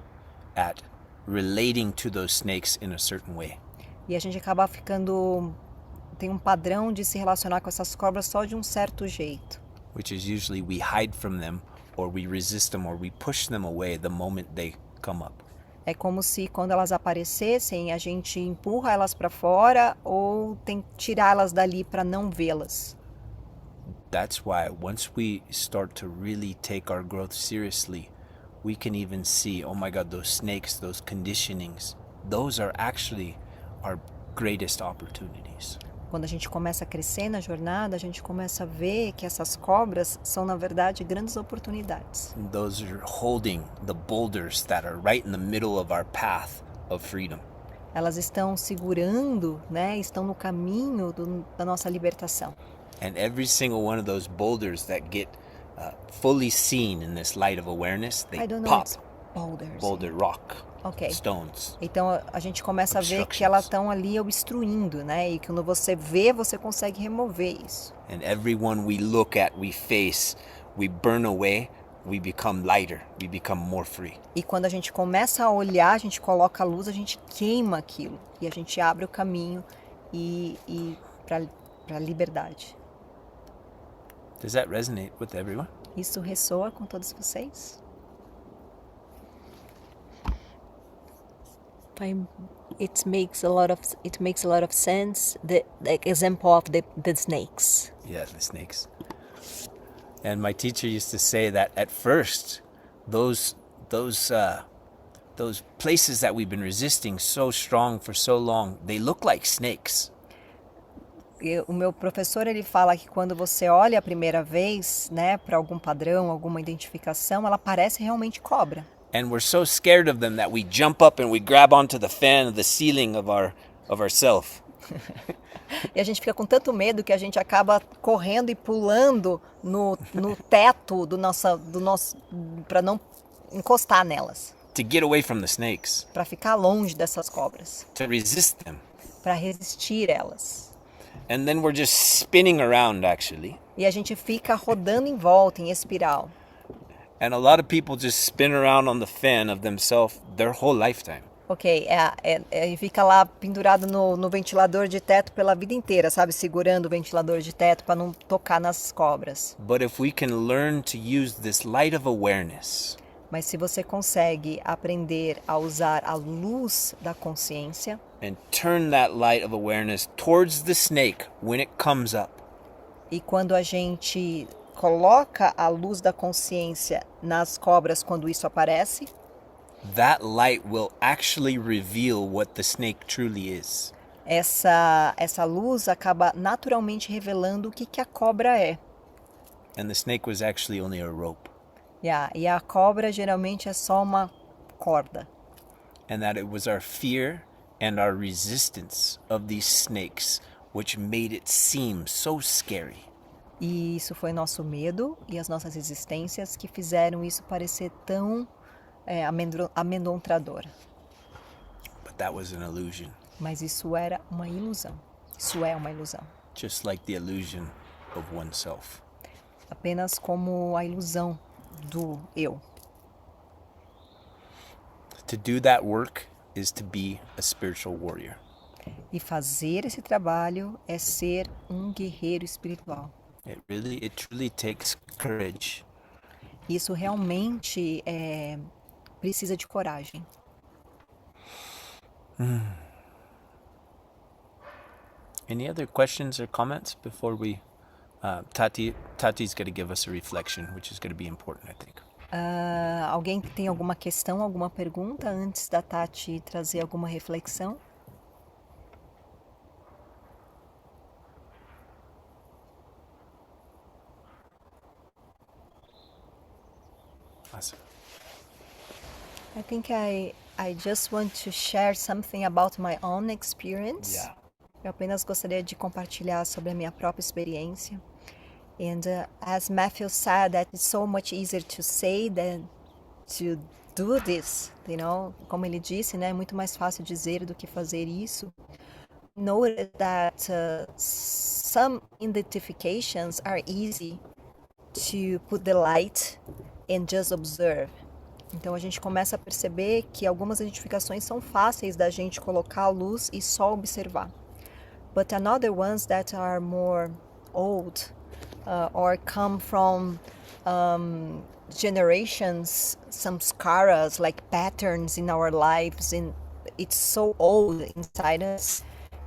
at relating to those snakes in a certain way. E a gente acaba tem um padrão de se relacionar com essas cobras só de um certo jeito. Which is usually we hide from them, or we resist them, or we push them away the moment they come up. É como se quando elas aparecessem, a gente empurra elas para fora ou tem que tirá-las dali para não vê-las. That's why once we start to really take our growth seriously, we can even see, oh my God, those snakes, those conditionings, those are actually our greatest opportunities. Quando a gente começa a crescer na jornada, a gente começa a ver que essas cobras são, na verdade, grandes oportunidades. Those are holding the boulders that are right in the middle of our path of freedom. Elas estão segurando, né? Estão no caminho da nossa libertação. And every single one of those boulders that get fully seen in this light of awareness, they I don't know, pop. it's boulders. Boulder, rock, Ok. stones. Então a gente começa a ver que elas estão ali obstruindo, né? E quando você vê, você consegue remover isso. And every one we look at, we face, we burn away, we become lighter, we become more free. E quando a gente começa a olhar, a gente coloca a luz, a gente queima aquilo. E a gente abre o caminho para a liberdade. Does that resonate with everyone? Isso ressoa com todos vocês? It makes a lot of sense. The example of the snakes. Yeah, the snakes. And my teacher used to say that at first, those places that we've been resisting so strong for so long, they look like snakes. O meu professor, ele fala que quando você olha a primeira vez, né, para algum padrão, alguma identificação, ela parece realmente cobra. And we're so scared of them that we jump up and we grab onto the fan of the ceiling of ourself. E a gente fica com tanto medo que a gente acaba correndo e pulando no teto do nosso para não encostar nelas, To get away from the snakes, para ficar longe dessas cobras, to resist them. para resistir elas. And then we're just spinning around actually. E a gente fica rodando em volta, em espiral. And a lot of people just spin around on the fan of themselves their whole lifetime. Ok, e fica lá pendurado no ventilador de teto pela vida inteira, sabe? Segurando o ventilador de teto para não tocar nas cobras. But if we can learn to use this light of awareness, Mas se você consegue aprender a usar a luz da consciência and turn that light of awareness towards the snake when it comes up, e quando a gente coloca a luz da consciência nas cobras quando isso aparece, that light will actually reveal what the snake truly is. essa luz acaba naturalmente revelando o que a cobra é. And the snake was actually only a rope. E a cobra geralmente é só uma corda. And that it was our fear and our resistance of these snakes which made it seem so scary. E isso foi nosso medo e as nossas resistências que fizeram isso parecer tão amedrontador. But that was an illusion, Mas isso era uma ilusão. Isso é uma ilusão. just like the illusion of oneself. Apenas como a ilusão do eu. To do that work is to be a spiritual warrior. E fazer esse trabalho é ser um guerreiro espiritual. It truly takes courage. Isso realmente precisa de coragem. Any other questions or comments before we Tati's going to give us a reflection, which is going to be important, I think. Alguém que tem alguma questão, alguma pergunta antes da Tati trazer alguma reflexão? Awesome. I think I just want to share something about my own experience. Yeah. Eu apenas gostaria de compartilhar sobre a minha própria experiência. And as Matthew said, that it's so much easier to say than to do this, you know? Como ele disse, né? É muito mais fácil dizer do que fazer isso. Noted that some identifications are easy to put the light and just observe. Então a gente começa a perceber que algumas identificações são fáceis da gente colocar a luz e só observar. But another ones that are more old or come from generations, some scaras, like patterns in our lives, and it's so old inside us.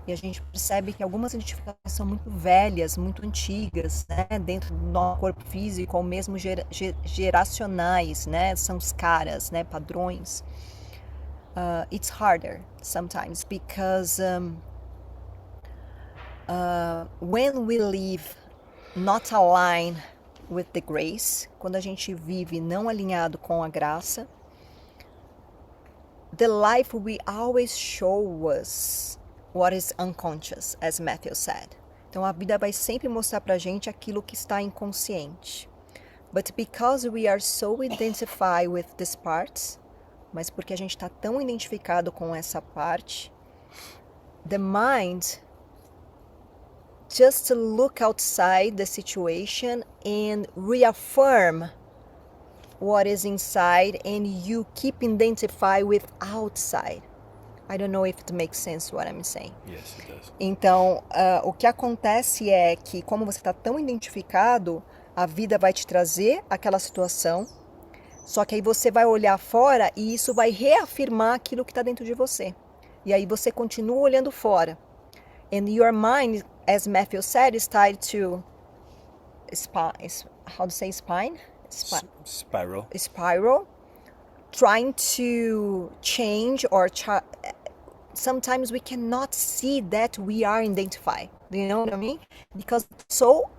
E a gente percebe que algumas identificações são muito velhas, muito antigas, né? Dentro do nosso corpo físico, ou mesmo geracionais, né? São caras, né? Padrões. It's harder sometimes because when we live not aligned with the grace, quando a gente vive não alinhado com a graça, the life will always show us what is unconscious, as Matthew said. Então a vida vai sempre mostrar pra gente aquilo que está inconsciente. But because we are so identified with these parts, mas porque a gente está tão identificado com essa parte, the mind just look outside the situation and reaffirm what is inside, and you keep identify with outside. I don't know if it makes sense what I'm saying. Yes, it does. Então, o que acontece é que, como você está tão identificado, a vida vai te trazer aquela situação, só que aí você vai olhar fora e isso vai reafirmar aquilo que está dentro de você. E aí você continua olhando fora. And your mind, as Matthew said, is tied to how to say spine? Spiral. Spiral, trying to change or sometimes we cannot see that we are identified. Do you know what I mean? Because it's so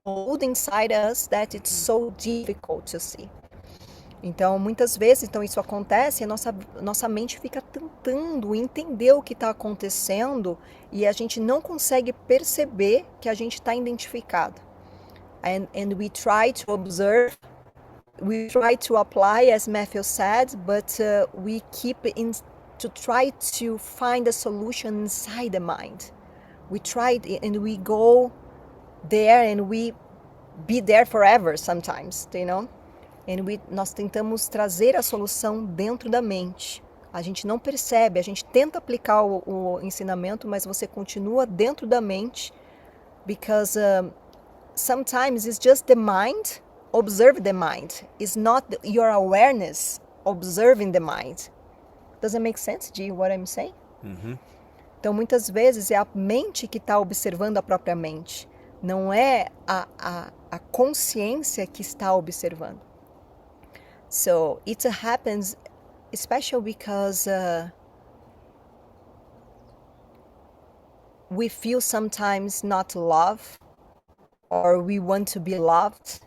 old inside us that it's so difficult to see. Então, muitas vezes, isso acontece e a nossa mente fica tentando entender o que está acontecendo e a gente não consegue perceber que a gente está identificado. And we try to observe, we try to apply, as Matthew said, but we keep to try to find a solution inside the mind. We try and we go there and we be there forever sometimes, you know? And nós tentamos trazer a solução dentro da mente. A gente não percebe, a gente tenta aplicar o ensinamento, mas você continua dentro da mente, because sometimes it's just the mind, observe the mind. It's not your awareness observing the mind. Does it make sense, G, what I'm saying? Mm-hmm. Então, muitas vezes é a mente que está observando a própria mente. Não é a consciência que está observando. So, it happens especially because we feel sometimes not loved, or we want to be loved,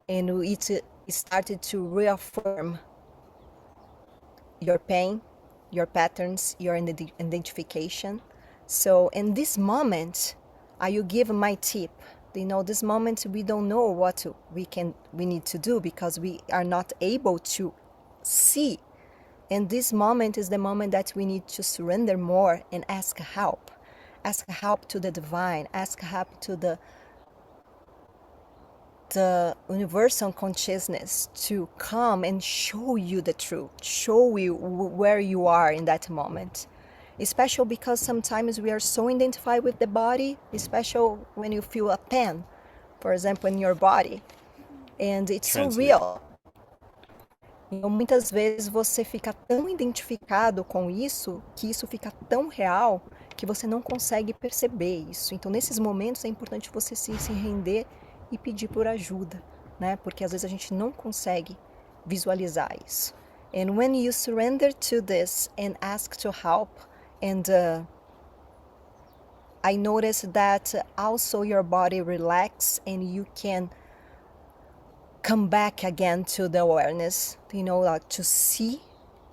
and it started to reaffirm your pain, your patterns, your identification. So in this moment, I will give my tip. You know, this moment we don't know what we need to do because we are not able to see. And this moment is the moment that we need to surrender more and ask help. Ask help to the divine. Ask help to the universal consciousness to come and show you the truth, show you where you are in that moment. Especially because sometimes we are so identified with the body, especially when you feel a pain, for example, in your body, and it's so real. Então, muitas vezes você fica tão identificado com isso, que isso fica tão real, que você não consegue perceber isso. Então, nesses momentos é importante você se render e pedir por ajuda, né? Porque às vezes a gente não consegue visualizar isso. And when you surrender to this and ask to help, and I noticed that also your body relax and you can come back again to the awareness, you know, like to see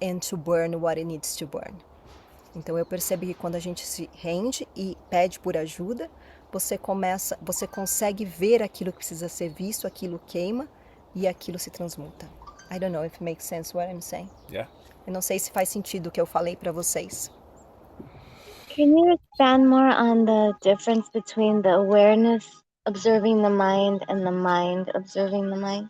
and to burn what it needs to burn. Então eu percebi que quando a gente se rende e pede por ajuda, você consegue ver aquilo que precisa ser visto, aquilo queima e aquilo se transmuta. I don't know if it makes sense what I'm saying. Yeah. Eu não sei se faz sentido o que eu falei para vocês. Can you expand more on the difference between the awareness observing the mind and the mind observing the mind?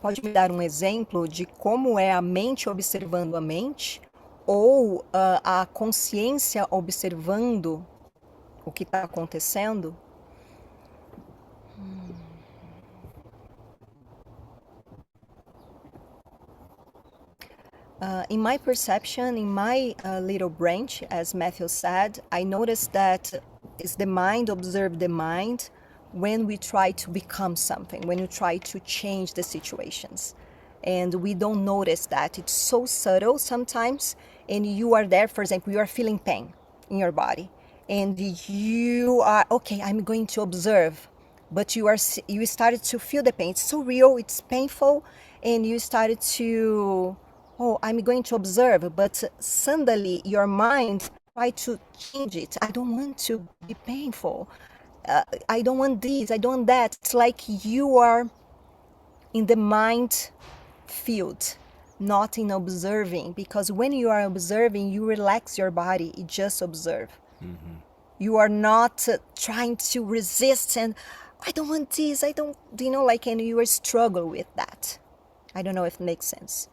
Pode me dar um exemplo de como é a mente observando a mente ou a consciência observando o que está acontecendo? In my perception, in my little branch, as Matthew said, I noticed that is the mind observe the mind when we try to become something, when you try to change the situations. and we don't notice that. It's so subtle sometimes, and you are there, for example, you are feeling pain in your body, and you are, okay, I'm going to observe, but you started to feel the pain. It's so real, it's painful, and you started to, oh, I'm going to observe, but suddenly your mind try to change it. I don't want to be painful. I don't want this, I don't want that. It's like you are in the mind field, not in observing, because when you are observing, you relax your body, you just observe. You are not trying to resist and I don't want this, I don't, like, and you struggle with that. I don't know if it makes sense.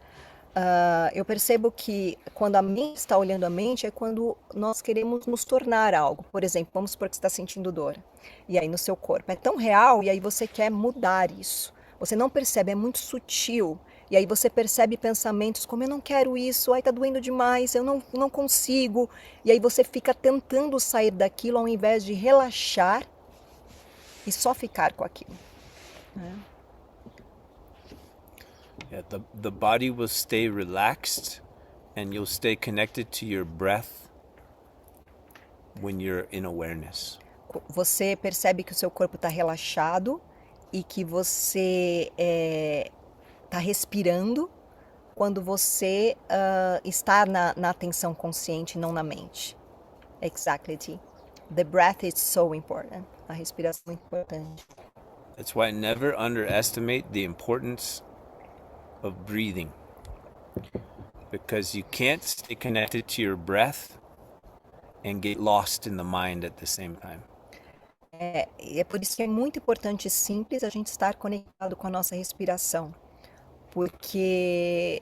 Eu percebo que quando a mente está olhando a mente é quando nós queremos nos tornar algo. Por exemplo, vamos supor que você está sentindo dor. E aí no seu corpo é tão real e aí você quer mudar isso. Você não percebe, é muito sutil. E aí você percebe pensamentos como eu não quero isso, ai tá doendo demais, eu não consigo. E aí você fica tentando sair daquilo ao invés de relaxar e só ficar com aquilo. Yeah, the body will stay relaxed and you'll stay connected to your breath when you're in awareness. Você percebe que o seu corpo está relaxado e que você está respirando quando você está na atenção consciente, não na mente. Exactly, T. The breath is so important. A respiração é importante. That's why never underestimate the importance of breathing, because you can't stay connected to your breath and get lost in the mind at the same time. É por isso que é muito importante e simples a gente estar conectado com a nossa respiração, porque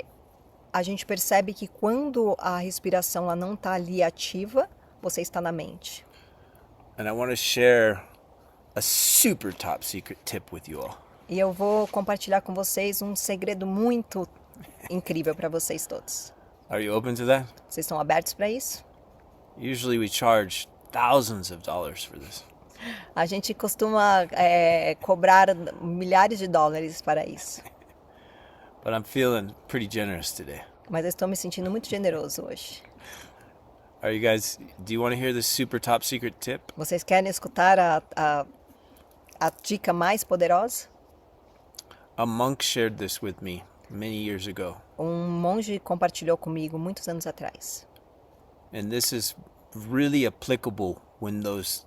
a gente percebe que quando a respiração ela não está ali ativa, você está na mente. And I want to share a super top secret tip with you all. E eu vou compartilhar com vocês um segredo muito incrível para vocês todos. Are you open to that? Vocês estão abertos para isso? Usually we charge thousands of dollars for this. A gente costuma cobrar milhares de dólares para isso. But I'm feeling pretty generous today. Mas eu estou me sentindo muito generoso hoje. Are you guys, do you want to hear this super top secret tip? Vocês querem escutar a dica mais poderosa? A monk shared this with me many years ago. Monge compartilhou comigo muitos anos atrás. And this is really applicable when those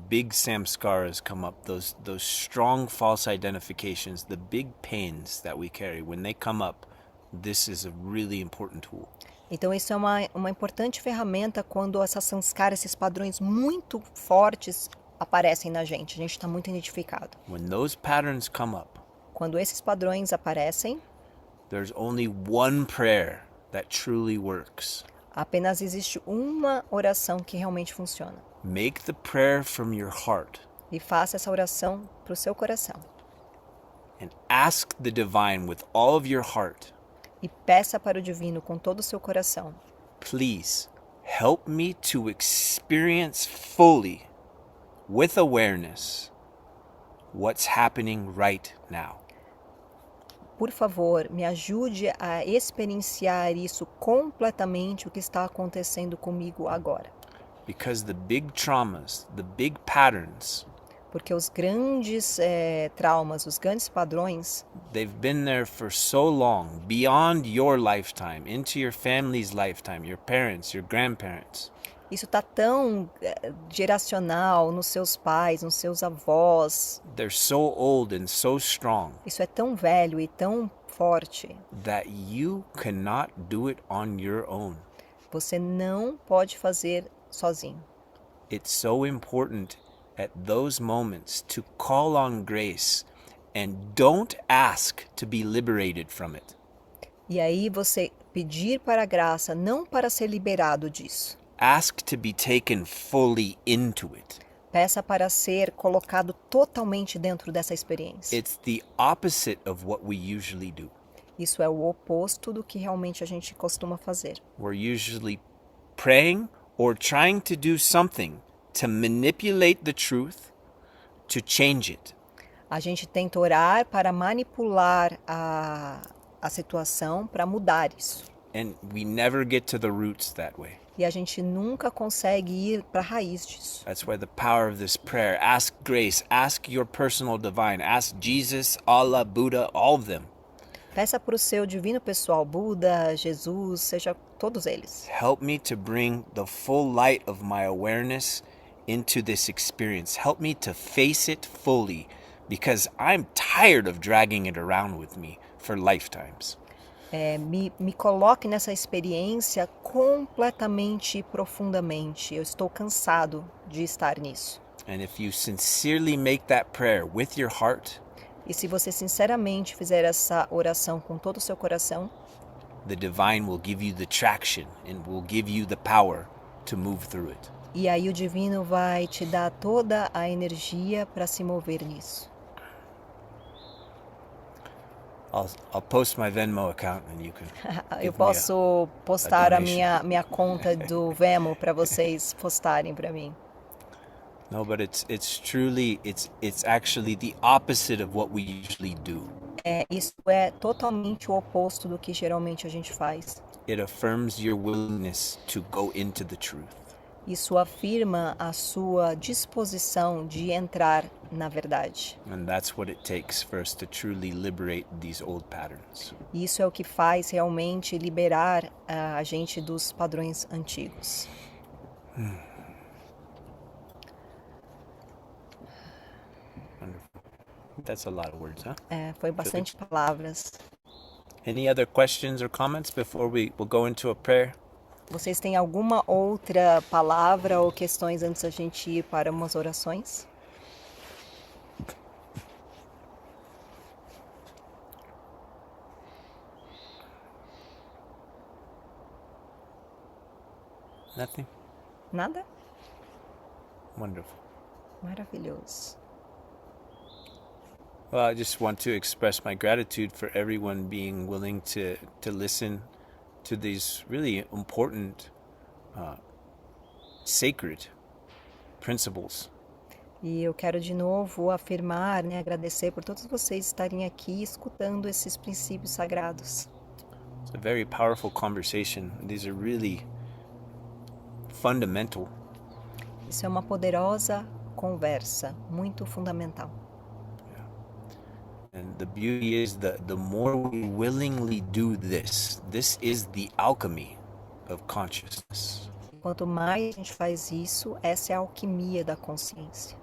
big samskaras come up, those strong false identifications, the big pains that we carry, when they come up, this is a really important tool. Então isso é uma importante ferramenta quando essas sanskaras, esses padrões muito fortes aparecem na gente. A gente está muito identificado. When those patterns come up, quando esses padrões aparecem, there's only one prayer that truly works. Apenas existe uma oração que realmente funciona. Make the prayer from your heart. E faça essa oração para o seu coração. And ask the divine with all of your heart. E peça para o divino com todo o seu coração. Please help me to experience fully, with awareness, what's happening right now. Por favor, me ajude a experienciar isso completamente, o que está acontecendo comigo agora. Because the big traumas, the big patterns, porque os grandes traumas, os grandes padrões, they've been there for so long, beyond your lifetime, into your family's lifetime, your parents, your grandparents. Isso está tão geracional nos seus pais, nos seus avós. They're so old and so strong. Isso é tão velho e tão forte. That you cannot do it on your own. Você não pode fazer sozinho. It's so important at those moments to call on grace and don't ask to be liberated from it. E aí você pedir para a graça, não para ser liberado disso. Ask to be taken fully into it. Peça para ser colocado totalmente dentro dessa experiência. It's the opposite of what we usually do. Isso é o oposto do que realmente a gente costuma fazer. We're usually praying or trying to do something to manipulate the truth, to change it. A gente tenta orar para manipular a a situação para mudar isso. And we never get to the roots that way. E a gente nunca consegue ir para a raiz disso. That's why the power of this prayer, ask grace, ask your personal divine, ask Jesus, Allah, Buddha, all of them. Peça para o seu divino pessoal, Buda, Jesus, seja todos eles. Help me to bring the full light of my awareness into this experience. Help me to face it fully, because I'm tired of dragging it around with me for lifetimes. Me coloque nessa experiência completamente e profundamente. Eu estou cansado de estar nisso. And if you sincerely make that prayer with your heart, E se você sinceramente fizer essa oração com todo o seu coração, the divine will give you the traction and will give you the power to move through it. e aí o divino vai te dar toda a energia para se mover nisso. I'll post my Venmo account and you can Eu give me posso postar a donation. minha conta do Venmo para vocês postarem para mim. No, but it's truly it's actually the opposite of what we usually do. Isso é totalmente o oposto do que geralmente a gente faz. It affirms your willingness to go into the truth. Isso afirma a sua disposição de entrar na verdade. And that's what it takes for us to truly liberate these old patterns. E isso é o que faz realmente liberar a gente dos padrões antigos. Wonderful. That's a lot of words, huh? Foi bastante palavras. Any other questions or comments before we'll go into a prayer? Vocês têm alguma outra palavra ou questões antes da gente ir para umas orações? Nothing? Nada? Wonderful. Maravilhoso. Well, I just want to express my gratitude for everyone being willing to listen to these really important, sacred principles. E eu quero de novo afirmar, agradecer por todos vocês estarem aqui escutando esses princípios sagrados. It's a very powerful conversation. These are really fundamental. Isso é uma poderosa conversa, muito fundamental. And the beauty is the more we willingly do this is the alchemy of consciousness. Quanto mais a gente faz isso, essa é a alquimia da consciência.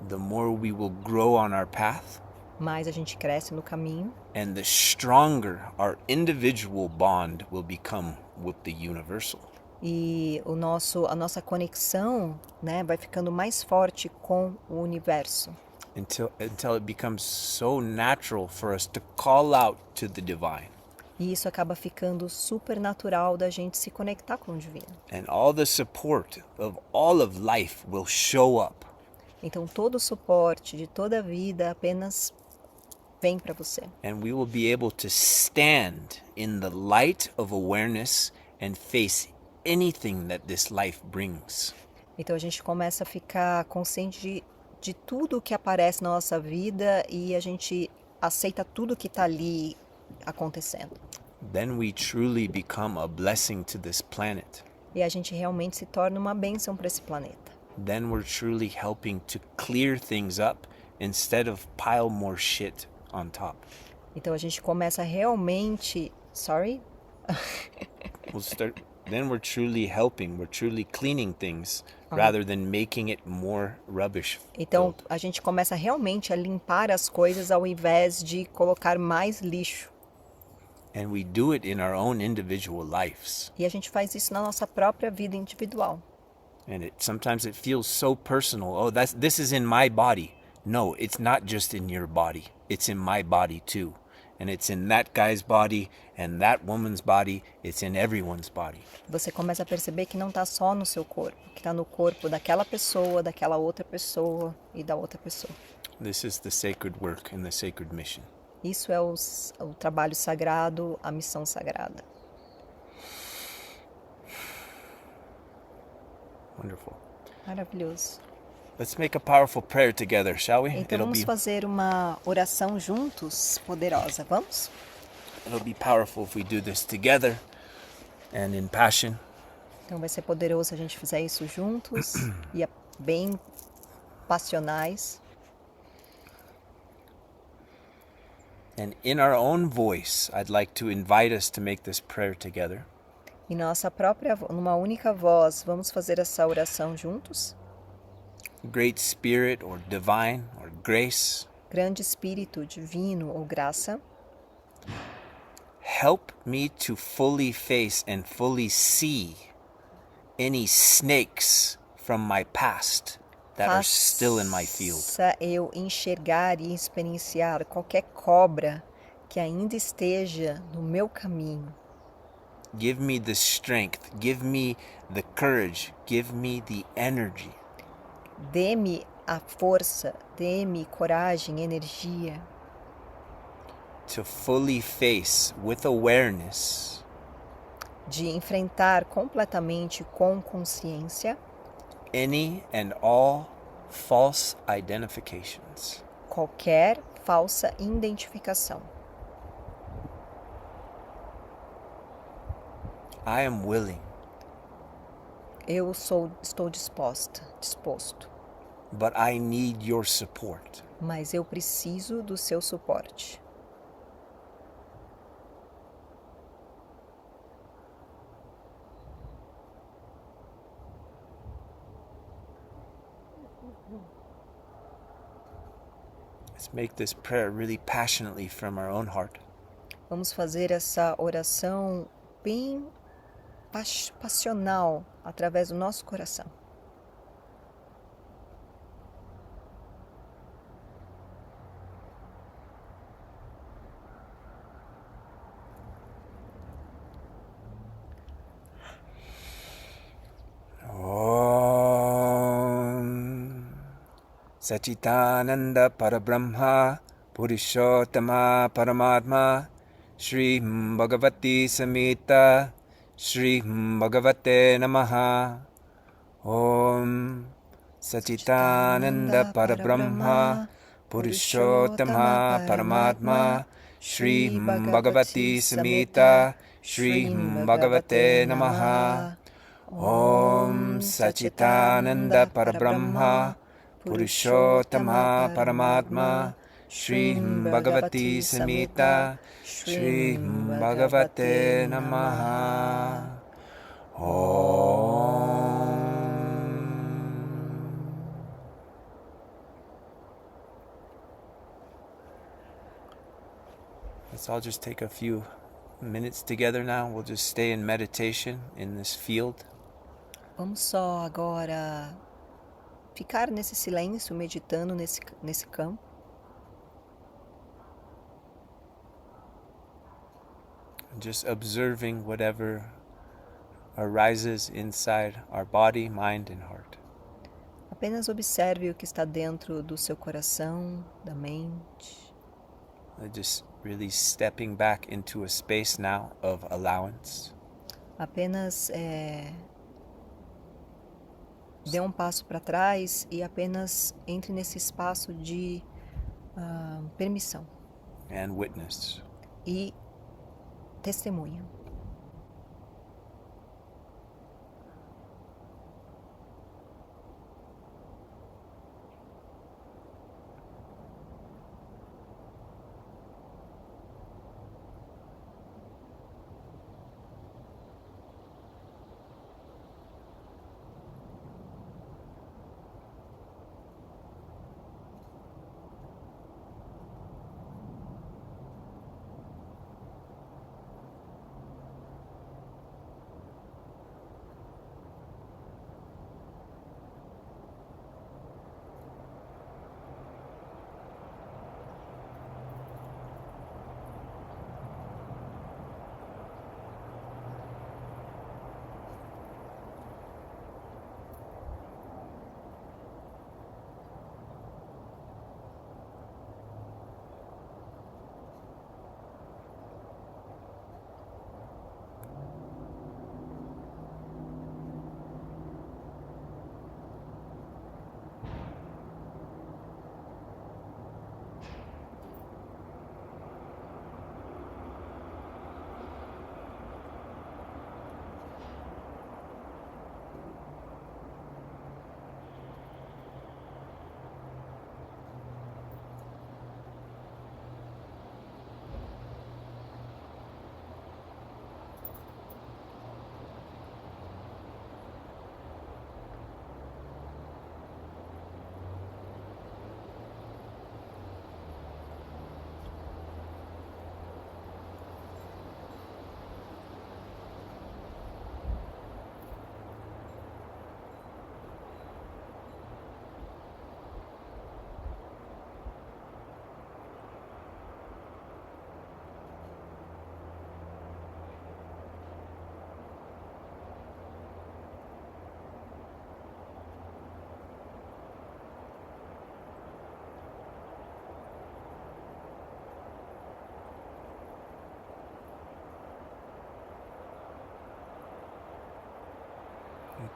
The more we will grow on our path, Mais a gente cresce no caminho and the stronger our individual bond will become with the universal. e a nossa conexão, vai ficando mais forte com o universo. Until it becomes so natural for us to call out to the divine. E isso acaba ficando super natural da gente se conectar com o divino. And all the support of all of life will show up. Então todo o suporte de toda a vida apenas vem para você. And we will be able to stand in the light of awareness and face anything that this life brings. Então a gente começa a ficar consciente de tudo que aparece na nossa vida e a gente aceita tudo que está ali acontecendo. Then we truly become a blessing to this planet. E a gente realmente se torna uma bênção para esse planeta. Then we're truly helping to clear things up instead of pile more shit on top. Então a gente começa realmente, Then we're truly helping, we're truly cleaning things rather than making it more rubbish. Então filled. a gente começa realmente a limpar as coisas ao invés de colocar mais lixo. And we do it in our own individual lives. E a gente faz isso na nossa própria vida individual. And sometimes it feels so personal. Oh, this is in my body. No, it's not just in your body. It's in my body too. And it's in that guy's body and that woman's body. It's in everyone's body. Você começa a perceber que não está só no seu corpo, que está no corpo daquela pessoa, daquela outra pessoa e da outra pessoa. This is the sacred work and the sacred mission. Isso é o trabalho sagrado, a missão sagrada. Wonderful. Maravilhoso. Let's make a powerful prayer together, shall we? Então vamos fazer uma oração juntos, poderosa. Vamos? it'll be powerful if we do this together and in passion. Então vai ser poderoso se a gente fizer isso juntos e bem passionais. And in our own voice, I'd like to invite us to make this prayer together. E numa única voz, vamos fazer essa oração juntos? Great Spirit or divine or grace, Grande Espírito Divino ou Graça, help me to fully face and fully see any snakes from my past that are still in my field. faça eu enxergar e experienciar qualquer cobra que ainda esteja no meu caminho. Give me the strength, give me the courage, give me the energy Dê-me a força, dê-me coragem, energia to fully face with awareness de enfrentar completamente com consciência any and all false identifications. qualquer falsa identificação. I am willing, Estou disposto, but I need your support. mas eu preciso do seu suporte. Let's make this prayer really passionately from our own heart. Vamos fazer essa oração bem passional através do nosso coração. Om Sachitananda Parabrahma Purushottama Paramatma Shri Bhagavati Samhita Shri Bhagavate Namaha. Om Sachitananda Parabrahma Purushottama Paramatma Shri Bhagavati Samhita Shri Bhagavate Namaha. Om Sachitananda Parabrahma Purushottama Paramatma Shri Bhagavati Samhita Shri Bhagavate Namaha. Om. Let's all just take a few minutes together now. We'll just stay in meditation in this field. Vamos só agora ficar nesse silêncio, meditando nesse campo. Just observing whatever arises inside our body, mind, and heart. Apenas observe o que está dentro do seu coração, da mente. Just really stepping back into a space now of allowance. Apenas dê um passo para trás e apenas entre nesse espaço de permissão And witness. e testemunha.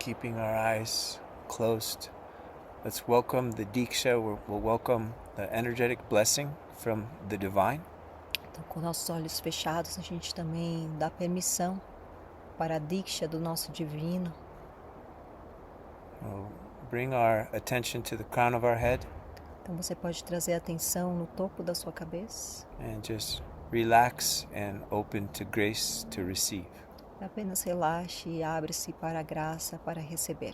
keeping our eyes closed, let's welcome the Diksha. We'll welcome the energetic blessing from the divine. Então, com nossos olhos fechados, a gente também dá permissão para a Diksha do nosso divino. We'll bring our attention to the crown of our head Então você pode trazer a atenção no topo da sua cabeça. and just relax and open to grace to receive. Apenas relaxe e abre-se para a graça, para receber.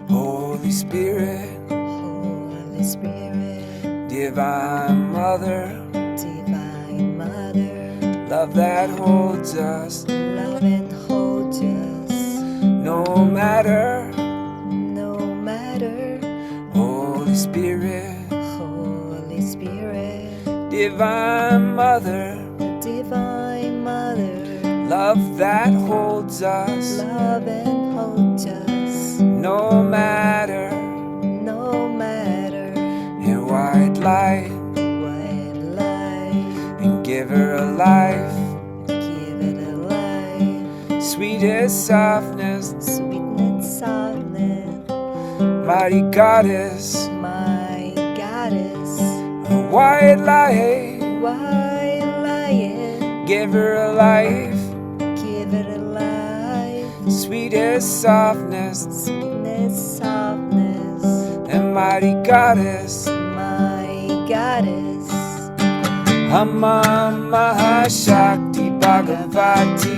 Holy Spirit, Holy Spirit, Divine Mother, Divine Mother, love that holds us, love and hold us, no matter. no matter. Holy Spirit, Holy Spirit, Divine Mother, Divine Mother, love that holds us, love and hold us, no matter. no matter. In white light, White light, and give her a life, give it a life, sweetest softness, sweetness, softness, mighty goddess, my goddess. white light, White lion, give her a life, give it a life, sweetest softness, sweetness, softness, and mighty goddess, my goddess. Amma Mahashakti Bhagavati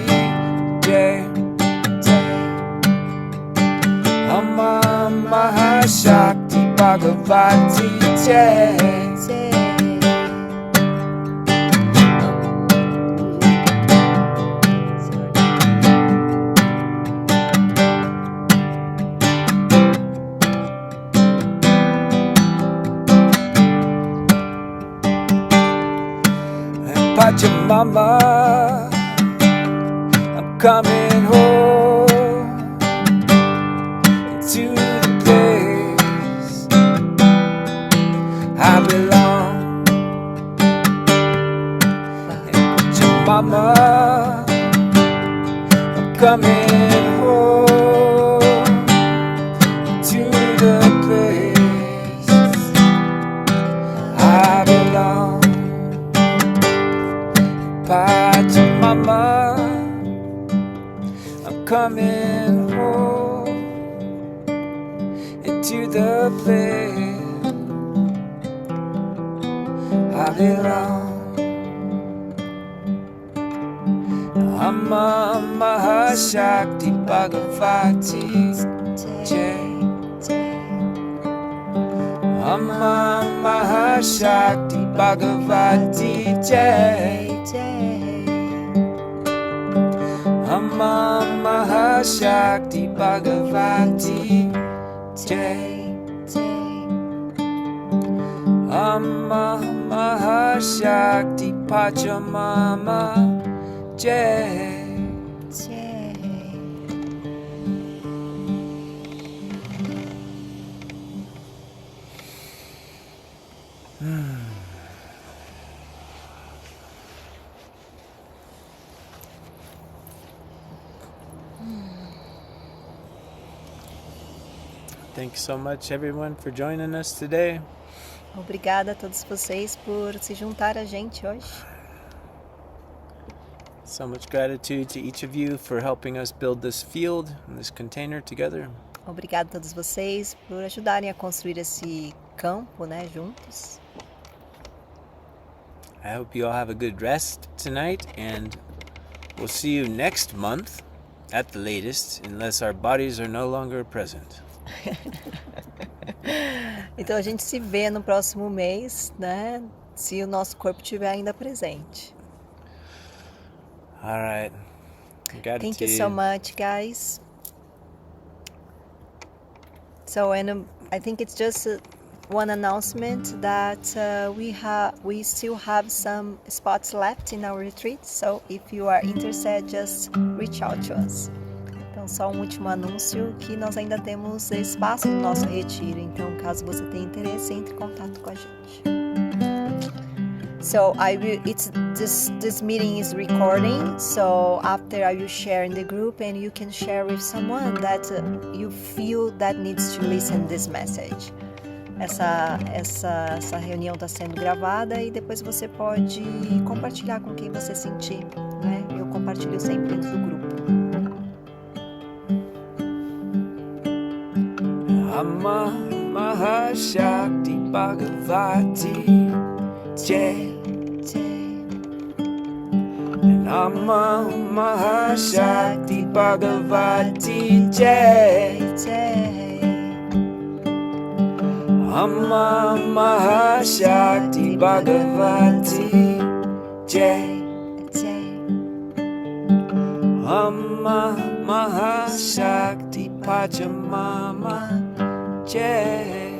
Jai, Amma Mahashakti Bhagavati Jai. Pachamama, I'm coming home to the place I belong. Pachamama, I'm coming home to the place I belong. Pachamama, I'm coming home into the place I belong. Mahashakti Bhagavati Jai. Amma Mahashakti Bhagavati Jai. Amma Mahashakti Bhagavati Jai. Amma Mahashakti Pachamama Jai. Thanks so much, everyone, for joining us today. Obrigada a todos vocês por se juntar a gente hoje. So much gratitude to each of you for helping us build this field and this container together. Obrigada a todos vocês por ajudarem a construir esse campo, né, juntos. I hope you all have a good rest tonight, and we'll see you next month at the latest, unless our bodies are no longer present. Então a gente se vê no próximo mês, né? Se o nosso corpo estiver ainda presente. All right. Gratitude. Thank you so much, guys. So, and I think it's just one announcement that we still have some spots left in our retreat. So, if you are interested, just reach out to us. Então, só um último anúncio que nós ainda temos espaço no nosso retiro. Então, caso você tenha interesse, entre em contato com a gente. So this meeting is recording. So after I will share in the group, and you can share with someone that you feel that needs to listen this message. Essa reunião está sendo gravada e depois você pode compartilhar com quem você sentir, né? Eu compartilho sempre dentro do grupo. Amma Mahashakti Bhagavati Jai. Amma Mahashakti Bhagavati Jai. Amma Mahashakti Bhagavati Jai. Amma Mahashakti Pachamama Jai.